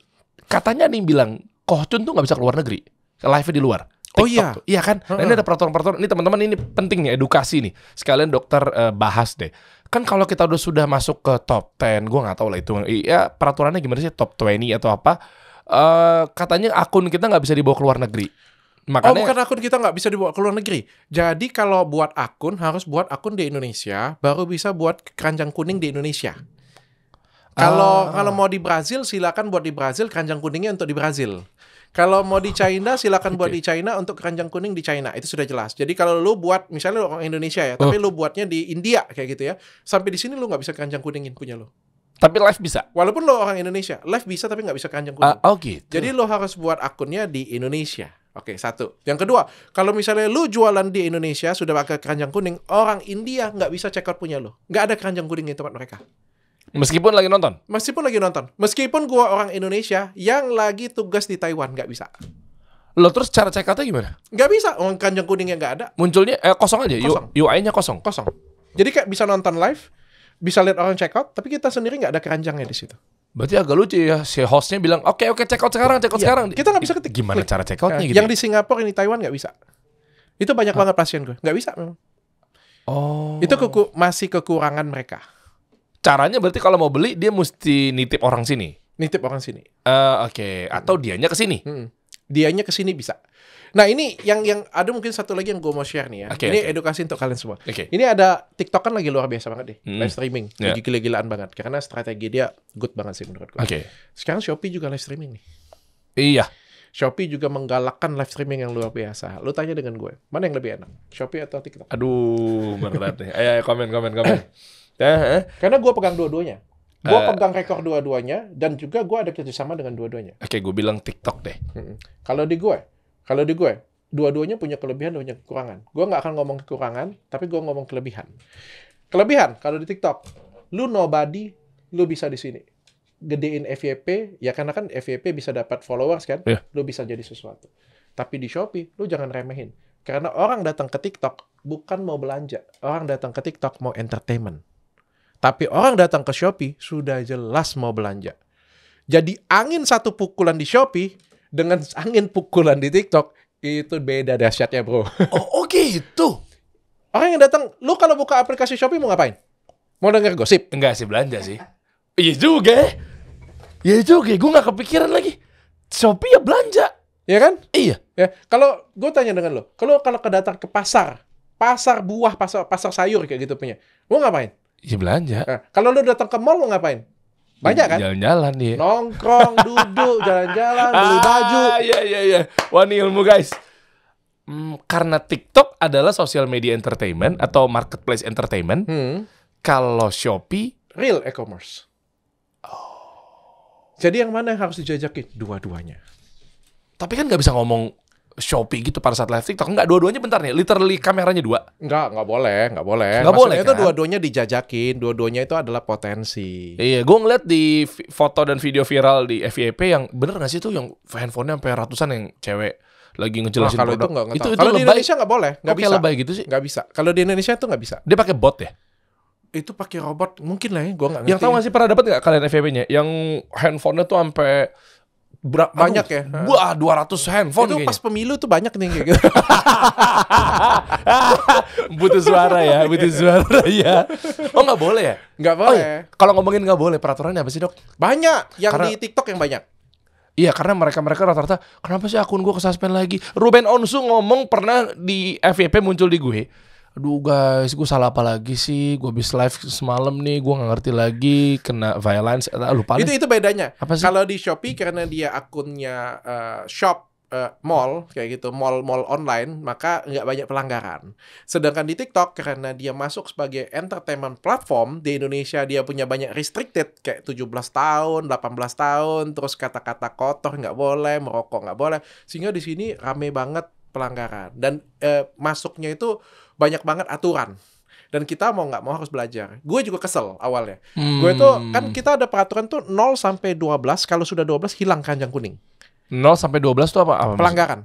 katanya nih bilang, Kohcun tuh nggak bisa keluar negeri, live-nya di luar. Oh TikTok iya? tuh. Iya kan? Nah, ini ada peraturan-peraturan. Ini teman-teman, ini penting nih, edukasi nih. Sekalian dokter bahas deh. Kan kalau kita sudah masuk ke top 10, gue nggak tahu lah itu. Ya peraturannya gimana sih, top 20 atau apa? Katanya akun kita nggak bisa dibawa ke luar negeri. Makanya, bukan akun kita nggak bisa dibawa ke luar negeri. Jadi kalau buat akun, harus buat akun di Indonesia, baru bisa buat keranjang kuning di Indonesia. Kalau mau di Brazil, silakan buat di Brazil, keranjang kuningnya untuk di Brazil. Kalau mau di China, silakan buat di China untuk keranjang kuning di China. Itu sudah jelas. Jadi kalau lu buat, misalnya lu orang Indonesia ya, tapi lu buatnya di India kayak gitu ya, sampai di sini lu nggak bisa keranjang kuningin punya lu. tapi live bisa. Walaupun lu orang Indonesia, live bisa tapi nggak bisa keranjang kuning. Oh gitu. Jadi lu harus buat akunnya di Indonesia. Oke, satu. Yang kedua, kalau misalnya lu jualan di Indonesia sudah pakai keranjang kuning, orang India nggak bisa check out punya lu. Nggak ada keranjang kuning di tempat mereka. Meskipun lagi nonton. Meskipun lagi nonton. Meskipun gua orang Indonesia yang lagi tugas di Taiwan, nggak bisa. Lo terus cara check out-nya gimana? Nggak bisa, orang keranjang kuningnya nggak ada. Munculnya kosong aja, Kosong. UI-nya kosong. Kosong. Jadi kayak bisa nonton live, bisa lihat orang check out, tapi kita sendiri nggak ada keranjangnya di situ. Berarti agak lucu ya, si hostnya bilang, oke check out sekarang, check out Iya, sekarang. kita nggak bisa ketik. Gimana Klik. cara check out-nya gitu? Yang di Singapura, ini Taiwan nggak bisa. Itu banyak banget pasien gue. Nggak bisa memang. Oh. Itu masih kekurangan mereka. Caranya berarti kalau mau beli, dia mesti nitip orang sini. Nitip orang sini. Oke. Atau dianya ke sini. Dianya ke sini bisa. Nah ini yang ada mungkin satu lagi yang gue mau share nih ya. Oke, Ini oke. edukasi untuk kalian semua. Oke. Ini ada TikTok kan lagi luar biasa banget deh. Live streaming. Ya. Lagi gila-gilaan banget. Karena strategi dia good banget sih menurut gue. Oke. Sekarang Shopee juga live streaming nih. Iya. Shopee juga menggalakkan live streaming yang luar biasa. Lu tanya dengan gue, mana yang lebih enak? Shopee atau TikTok? Aduh, berat nih. Ayo, komen. Karena gue pegang dua-duanya. Gue pegang rekor dua-duanya. Dan juga gue ada kerjasama dengan dua-duanya. Oke, gue bilang TikTok deh. Kalau di gue, dua-duanya punya kelebihan dan punya kekurangan. Gue nggak akan ngomong kekurangan, tapi gue ngomong kelebihan. Kelebihan, kalau di TikTok, lu nobody, lu bisa di sini. Gedein FYP, ya karena kan FYP bisa dapat followers kan, Yeah. lu bisa jadi sesuatu. Tapi di Shopee, lu jangan remehin. Karena orang datang ke TikTok bukan mau belanja. Orang datang ke TikTok mau entertainment. Tapi orang datang ke Shopee sudah jelas mau belanja. Jadi angin satu pukulan di Shopee dengan angin pukulan di TikTok, itu beda dahsyatnya bro. Oh gitu. Orang yang datang, lu kalau buka aplikasi Shopee mau ngapain? Mau denger gosip? Enggak sih, belanja sih. Iya juga. Gue nggak kepikiran lagi. Shopee ya belanja. Ya kan? Iya. Ya, kalau gue tanya dengan lo, kalau kedatang ke pasar buah, pasar sayur kayak gitu punya, mau ngapain? Iya belanja. Nah, kalau lu datang ke mall mau ngapain? Banyak kan? Jalan-jalan dia. Nongkrong, duduk, jalan-jalan, beli baju. Iya. Wah, ini ilmu guys. Karena TikTok adalah social media entertainment atau marketplace entertainment. Kalau Shopee, Real e-commerce. Jadi yang mana yang harus dijajakin? Dua-duanya. tapi kan nggak bisa ngomong Shopee gitu pada saat live TikTok. Enggak, dua-duanya bentar nih. Literally kameranya dua. Nggak boleh. Nggak Maksudnya boleh, itu kan? dua-duanya dijajakin, dua-duanya itu adalah potensi. Iya, gue ngeliat di foto dan video viral di FYP yang bener nggak sih tuh yang handphonenya sampai ratusan yang cewek lagi ngejelasin kalau produk. itu nggak tahu. Itu Kalau di lebay. Indonesia nggak boleh, nggak Kok bisa. kayak lebay gitu sih? Nggak bisa. Kalau di Indonesia itu nggak bisa. Dia pakai bot ya? Itu pakai robot mungkin lah ya, gue nggak ngerti. Yang tahu nggak sih, pernah dapat nggak kalian FYP-nya? Yang handphonenya tuh sampai Banyak ya? Wah, 200 handphone itu kayaknya. pas pemilu tuh banyak nih kayak gitu. Butuh suara ya, ya. Oh nggak boleh ya? Nggak Oh, boleh. iya. Kalau ngomongin nggak boleh, peraturannya apa sih dok? Banyak yang Karena- di TikTok yang banyak. Iya, karena mereka rata-rata, kenapa sih akun gue kesuspend lagi? Ruben Onsu ngomong pernah di FYP muncul di gue. Aduh guys, gue salah apa lagi sih? Gue habis live semalam nih, gue nggak ngerti lagi, kena violence. Lupa deh. Itu bedanya. Apa sih? Kalau di Shopee karena dia akunnya shop mall kayak gitu, mall online, maka nggak banyak pelanggaran. Sedangkan di TikTok karena dia masuk sebagai entertainment platform di Indonesia, dia punya banyak restricted kayak 17 tahun, 18 tahun, terus kata-kata kotor nggak boleh, merokok nggak boleh, sehingga di sini rame banget pelanggaran dan masuknya itu banyak banget aturan. Dan kita mau nggak mau harus belajar. Gue juga kesel awalnya. Gue tuh kan kita ada peraturan tuh 0 sampai 12. Kalau sudah 12 hilang keranjang kuning. 0 sampai 12 tuh apa? Pelanggaran.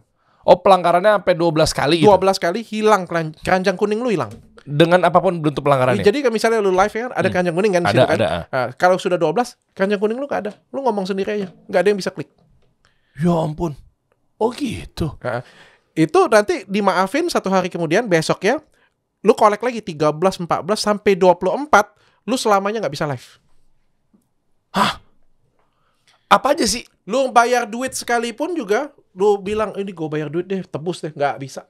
Oh, pelanggarannya sampai 12 kali gitu. 12 kali hilang keranjang kuning lu hilang. Dengan apapun bentuk pelanggarannya. Jadi kalau misalnya lu live ya kan ada keranjang kuning kan di situ kan. Ada. Nah, kalau sudah 12 keranjang kuning lu gak ada. Lu ngomong sendiri aja. Gak ada yang bisa klik. Ya ampun. Oh gitu. Nah, itu nanti dimaafin 1 hari kemudian, besoknya lu collect lagi 13, 14 sampai 24, lu selamanya gak bisa live. Hah? Apa aja sih? Lu bayar duit sekalipun juga, lu bilang ini gue bayar duit deh, tebus deh, nggak bisa.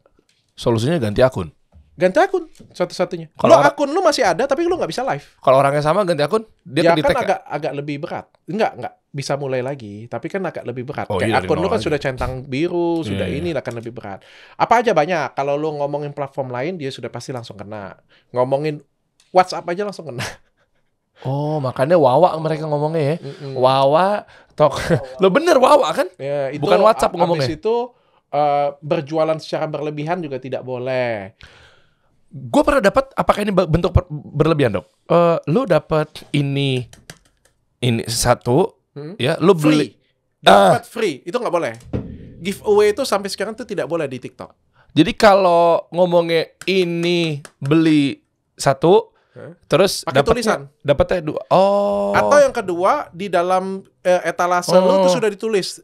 Solusinya ganti akun. Ganti akun satu-satunya. Kalau akun lu masih ada tapi lu nggak bisa live. Kalau orangnya sama ganti akun, dia Ya ke detect kan agak lebih berat. Enggak bisa mulai lagi, tapi kan agak lebih berat. Oh, Kayak iya, akun lu kan aja. sudah centang biru, sudah ini akan lebih berat. Apa aja banyak. Kalau lu ngomongin platform lain, dia sudah pasti langsung kena. Ngomongin WhatsApp aja langsung kena. Oh, makanya Wawa mereka ngomongnya ya. Wawa, lo bener Wawa kan? Ya, itu bukan WhatsApp ngomongnya. Habis itu berjualan secara berlebihan juga tidak boleh. Gue pernah dapat, apakah ini bentuk berlebihan, Dok? Lo dapat ini satu, ya, lo beli. Dapat free, itu nggak boleh. Giveaway itu sampai sekarang tuh tidak boleh di TikTok. Jadi kalau ngomongnya ini beli satu, terus pakai tulisan. Dapatnya 2. Oh. Atau yang kedua di dalam etalase lu tuh sudah ditulis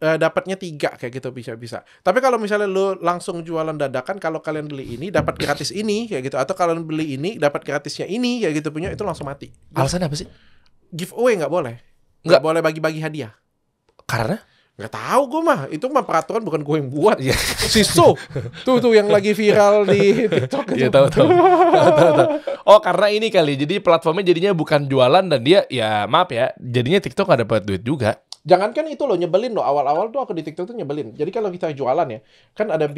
dapatnya 3 kayak gitu bisa. Tapi kalau misalnya lu langsung jualan dadakan, kalau kalian beli ini dapat gratis ini kayak gitu, atau kalian beli ini dapat gratisnya ini kayak gitu punya, itu langsung mati. Alasannya apa sih? Giveaway nggak boleh. Nggak boleh bagi-bagi hadiah. Karena? Nggak tahu gue mah. Itu mah peraturan bukan gue yang buat. Siso. Tuh yang lagi viral di TikTok. Iya tahu. Oh karena ini kali. Jadi platformnya jadinya bukan jualan dan dia ya maaf ya. Jadinya TikTok nggak dapat duit juga. Jangankan itu loh, nyebelin loh. Awal-awal tuh aku di TikTok tuh nyebelin. Jadi kalau kita jualan ya, kan ada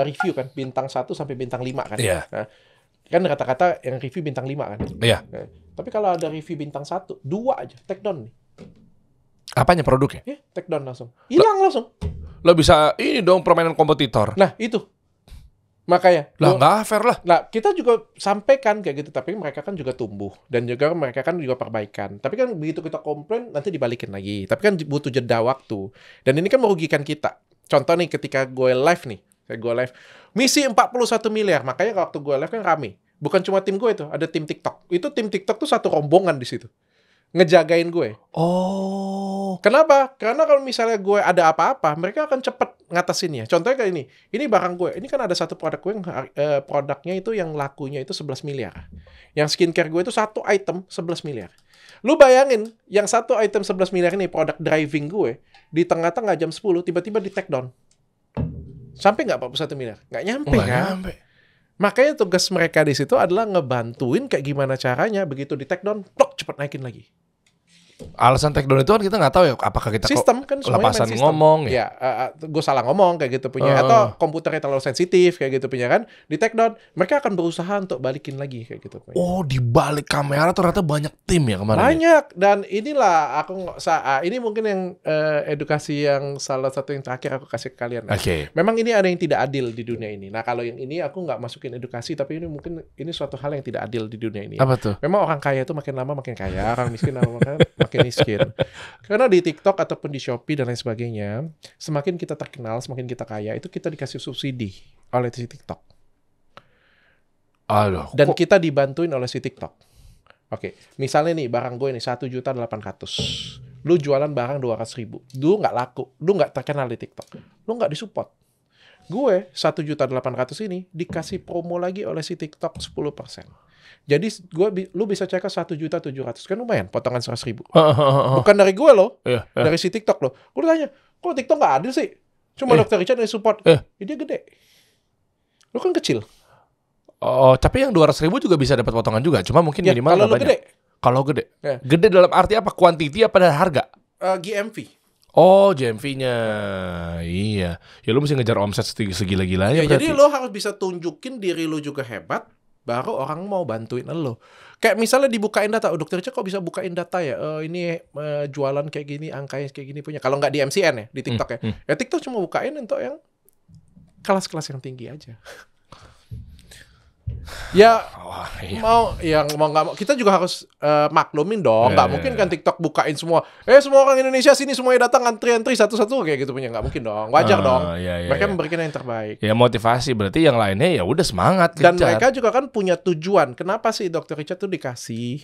review kan, bintang 1 sampai bintang 5 kan. Iya. Nah, kan kata-kata yang review bintang 5 kan. Iya. Nah, tapi kalau ada review bintang 1, 2 aja, take down nih. Apanya produknya? Ya, take down langsung. Hilang langsung. Lo bisa ini dong permainan kompetitor. Nah, itu. Makanya. Lah nggak fair lah. Nah, kita juga sampaikan kayak gitu, tapi mereka kan juga tumbuh dan juga mereka kan juga perbaikan. Tapi kan begitu kita komplain nanti dibalikin lagi. Tapi kan butuh jeda waktu. Dan ini kan merugikan kita. Contoh nih ketika gue live nih, misi 41 miliar. Makanya waktu gue live kan rame. Bukan cuma tim gue itu, ada tim TikTok. Itu tim TikTok tuh satu rombongan di situ. Ngejagain gue. Oh. Kenapa? Karena kalau misalnya gue ada apa-apa, mereka akan cepet ngatasinnya. Contohnya kayak ini. Ini barang gue. Ini kan ada satu produk gue yang produknya itu yang lakunya itu 11 miliar. Yang skincare gue itu satu item 11 miliar. Lu bayangin, yang satu item 11 miliar ini produk driving gue, di tengah-tengah jam 10 tiba-tiba di take down. Sampai nggak 41 miliar? Nggak nyampe kan? Nyampe. Makanya tugas mereka di situ adalah ngebantuin kayak gimana caranya begitu di take down, tok cepet naikin lagi. Alasan take down itu kan kita nggak tahu ya apakah kita sistem kan semuanya lepasan main sistem. ngomong ya. Gue salah ngomong kayak gitu punya atau komputernya terlalu sensitif kayak gitu punya kan di take down, mereka akan berusaha untuk balikin lagi kayak gitu punya. Oh, di balik kamera ternyata banyak tim ya kemarin. Banyak dan inilah ini mungkin yang edukasi yang salah satu yang terakhir aku kasih ke kalian. Oke. Memang ini ada yang tidak adil di dunia ini. Nah, kalau yang ini aku nggak masukin edukasi, tapi ini mungkin ini suatu hal yang tidak adil di dunia ini. Apa tuh? Memang orang kaya itu makin lama makin kaya, orang miskin makin miskin. Karena di TikTok ataupun di Shopee dan lain sebagainya, semakin kita terkenal, semakin kita kaya, itu kita dikasih subsidi oleh si TikTok. Aduh. Dan kita dibantuin oleh si TikTok. Oke, misalnya nih barang gue nih 1.800.000. Lu jualan barang 200.000. Lu nggak laku, lu nggak terkenal di TikTok. Lu nggak disupport. Gue 1.800.000 ini dikasih promo lagi oleh si TikTok 10%. Jadi lu bisa cekat 1.700.000 kan lumayan potongan 100.000. Bukan dari gue loh, dari si TikTok loh. Gue tanya, kok TikTok nggak adil sih? Cuma Dr. Richard yang support. Ya, dia gede. Lu kan kecil. Oh, tapi yang 200.000 juga bisa dapat potongan juga. Cuma mungkin ya, minimal kalau lu banyak. gede. Kalau gede. Gede dalam arti apa? Kuantiti apa dari harga? GMV. Oh, GMV-nya. Iya. Ya lu mesti ngejar omset segila-gilanya. Ya, jadi lu harus bisa tunjukin diri lu juga hebat, baru orang mau bantuin lo. Kayak misalnya dibukain data, Dokter Richard kok bisa bukain data ya? Ini jualan kayak gini, angkanya kayak gini punya. Kalau nggak di MCN ya, di TikTok ya. Ya TikTok cuma bukain untuk yang kelas-kelas yang tinggi aja. Ya Wah, iya. mau nggak mau kita juga harus maklumin dong. Nggak mungkin Iya. kan TikTok bukain semua. Semua orang Indonesia sini semuanya datang antri-antri satu-satu kayak gitu punya, nggak mungkin dong. Wajar dong. Iya, Mereka iya. memberikan yang terbaik. Ya motivasi berarti yang lainnya ya udah semangat Dan kejar. mereka juga kan punya tujuan. Kenapa sih Dr. Richard tuh dikasih?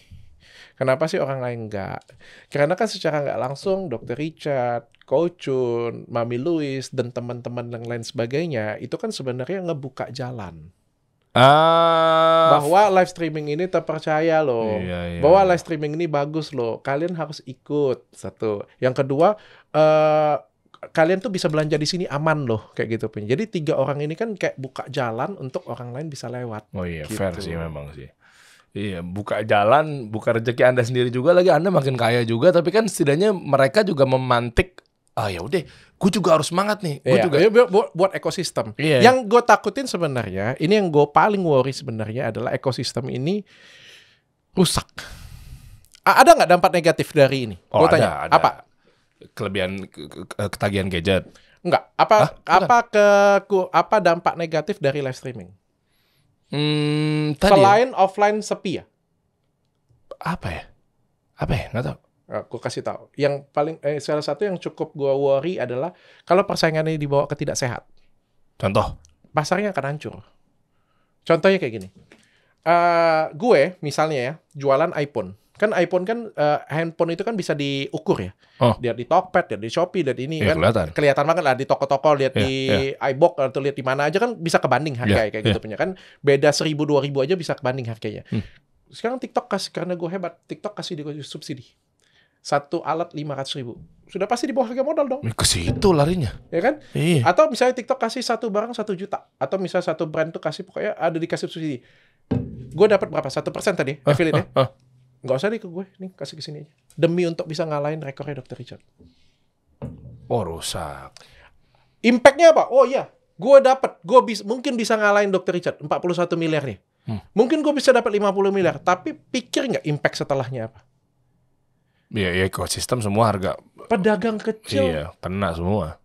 Kenapa sih orang lain enggak? Karena kan secara nggak langsung Dr. Richard, Coach Chun, Mami Louis, dan teman-teman yang lain sebagainya itu kan sebenarnya ngebuka jalan. Bahwa live streaming ini terpercaya loh. Iya. Bahwa live streaming ini bagus loh. Kalian harus ikut. Satu. Yang kedua, kalian tuh bisa belanja di sini aman loh kayak gitu. Jadi 3 orang ini kan kayak buka jalan untuk orang lain bisa lewat. Oh iya, Gitu. fair sih memang sih. Iya, buka jalan, buka rezeki Anda sendiri juga lagi, Anda makin kaya juga, tapi kan setidaknya mereka juga memantik, ya udah, gue juga harus semangat nih. Gue Iya, juga buat ekosistem. Iya. Yang gue takutin sebenarnya, ini yang gue paling worry sebenarnya adalah ekosistem ini rusak. Ada nggak dampak negatif dari ini? Oh, Gue tanya. ada. Apa? Kelebihan ketagihan gadget. Enggak. Apa dampak negatif dari live streaming? Tadi Selain offline sepi ya? apa ya? Nggak tahu. Aku kasih tahu. Yang paling salah satu yang cukup gue worry adalah kalau persaingannya dibawa ke tidak sehat, Contoh. pasarnya akan hancur. Contohnya kayak gini. Gue misalnya ya jualan iPhone. Kan iPhone kan handphone itu kan bisa diukur ya. Oh. Lihat di Tokped, lihat di Shopee, lihat ini Iya, kan kelihatan banget lah di toko-toko, lihat di iBox atau lihat di mana aja kan bisa kebanding harga kayak gitu punya kan. Beda 1.000 2.000 aja bisa kebanding harganya. Sekarang TikTok kasih, karena gue hebat, TikTok kasih di subsidi. Satu alat 500.000. Sudah pasti di bawah harga modal dong. Ke situ larinya. Ya kan? Iya. Atau misalnya TikTok kasih satu barang 1 juta. Atau misalnya satu brand tuh kasih pokoknya ada dikasih subsidi. Gue dapat berapa? 1% tadi affiliate ya? Nggak usah deh ke gue. Nih kasih ke sini aja. Demi untuk bisa ngalahin rekornya Dr. Richard. Oh, rusak. Impact-nya apa? Oh iya. Gue dapat. Mungkin bisa ngalahin Dr. Richard. 41 miliar nih. Mungkin gue bisa dapat 50 miliar. Tapi pikir nggak impact setelahnya apa? Iya, ekosistem semua harga. Pedagang kecil. Iya, kena semua.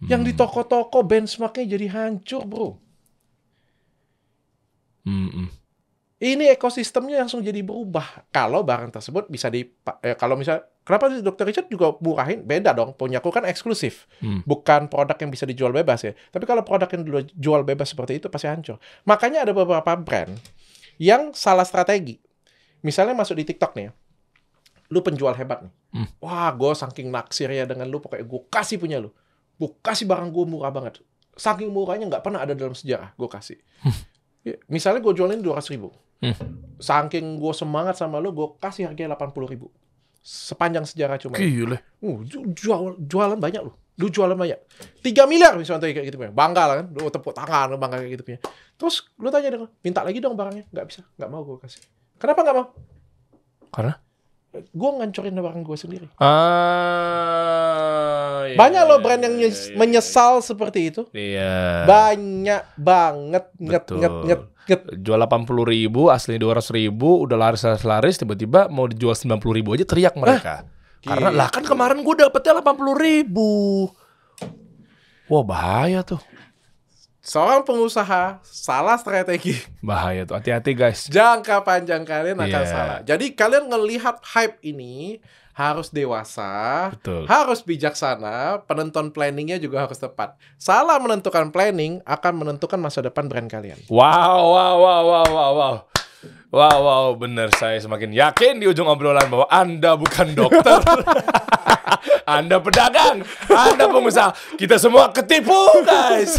Yang di toko-toko benchmarknya jadi hancur bro. Ini ekosistemnya langsung jadi berubah. Kalau barang tersebut bisa kalau misal, kenapa sih Dr. Richard juga murahin? Beda dong. Punyaku kan eksklusif. Bukan produk yang bisa dijual bebas ya. Tapi kalau produk yang dijual bebas seperti itu pasti hancur. Makanya ada beberapa brand yang salah strategi. Misalnya masuk di TikTok nih ya. Lu penjual hebat nih. Wah, gue saking naksirnya dengan lu. Pokoknya gue kasih punya lu. Gue kasih barang gue murah banget. Saking murahnya nggak pernah ada dalam sejarah. Gue kasih. Misalnya gue jualin 200.000. Saking gue semangat sama lu, gue kasih harganya 80.000. Sepanjang sejarah cuma. Gila. Jualan banyak lu. Lu jualan banyak. 3 miliar misalnya kayak gitu. Bangga lah kan. Lu tepuk tangan, lu bangga kayak gitu punya. Terus lu tanya dong, minta lagi dong barangnya. Nggak bisa. Nggak mau gue kasih. Kenapa nggak mau? Karena? Gue ngancurin barang gue sendiri. Iya, Banyak loh brand yang menyesal seperti itu. Iya. Banyak banget. Betul. Jual 80.000, asli 200.000, udah laris, tiba-tiba mau dijual 90.000 aja teriak mereka. Karena lah kan kemarin gue dapetnya 80.000. Wah, bahaya tuh. Seorang pengusaha salah strategi. Bahaya tuh, hati-hati guys. Jangka panjang kalian akan Iya. salah. Jadi kalian ngelihat hype ini harus dewasa, Betul. harus bijaksana, penentuan planningnya juga harus tepat. Salah menentukan planning akan menentukan masa depan brand kalian. Wow, bener, saya semakin yakin di ujung obrolan bahwa Anda bukan dokter. Anda pedagang, Anda pengusaha. Kita semua ketipu, guys.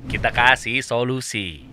Kita kasih solusi.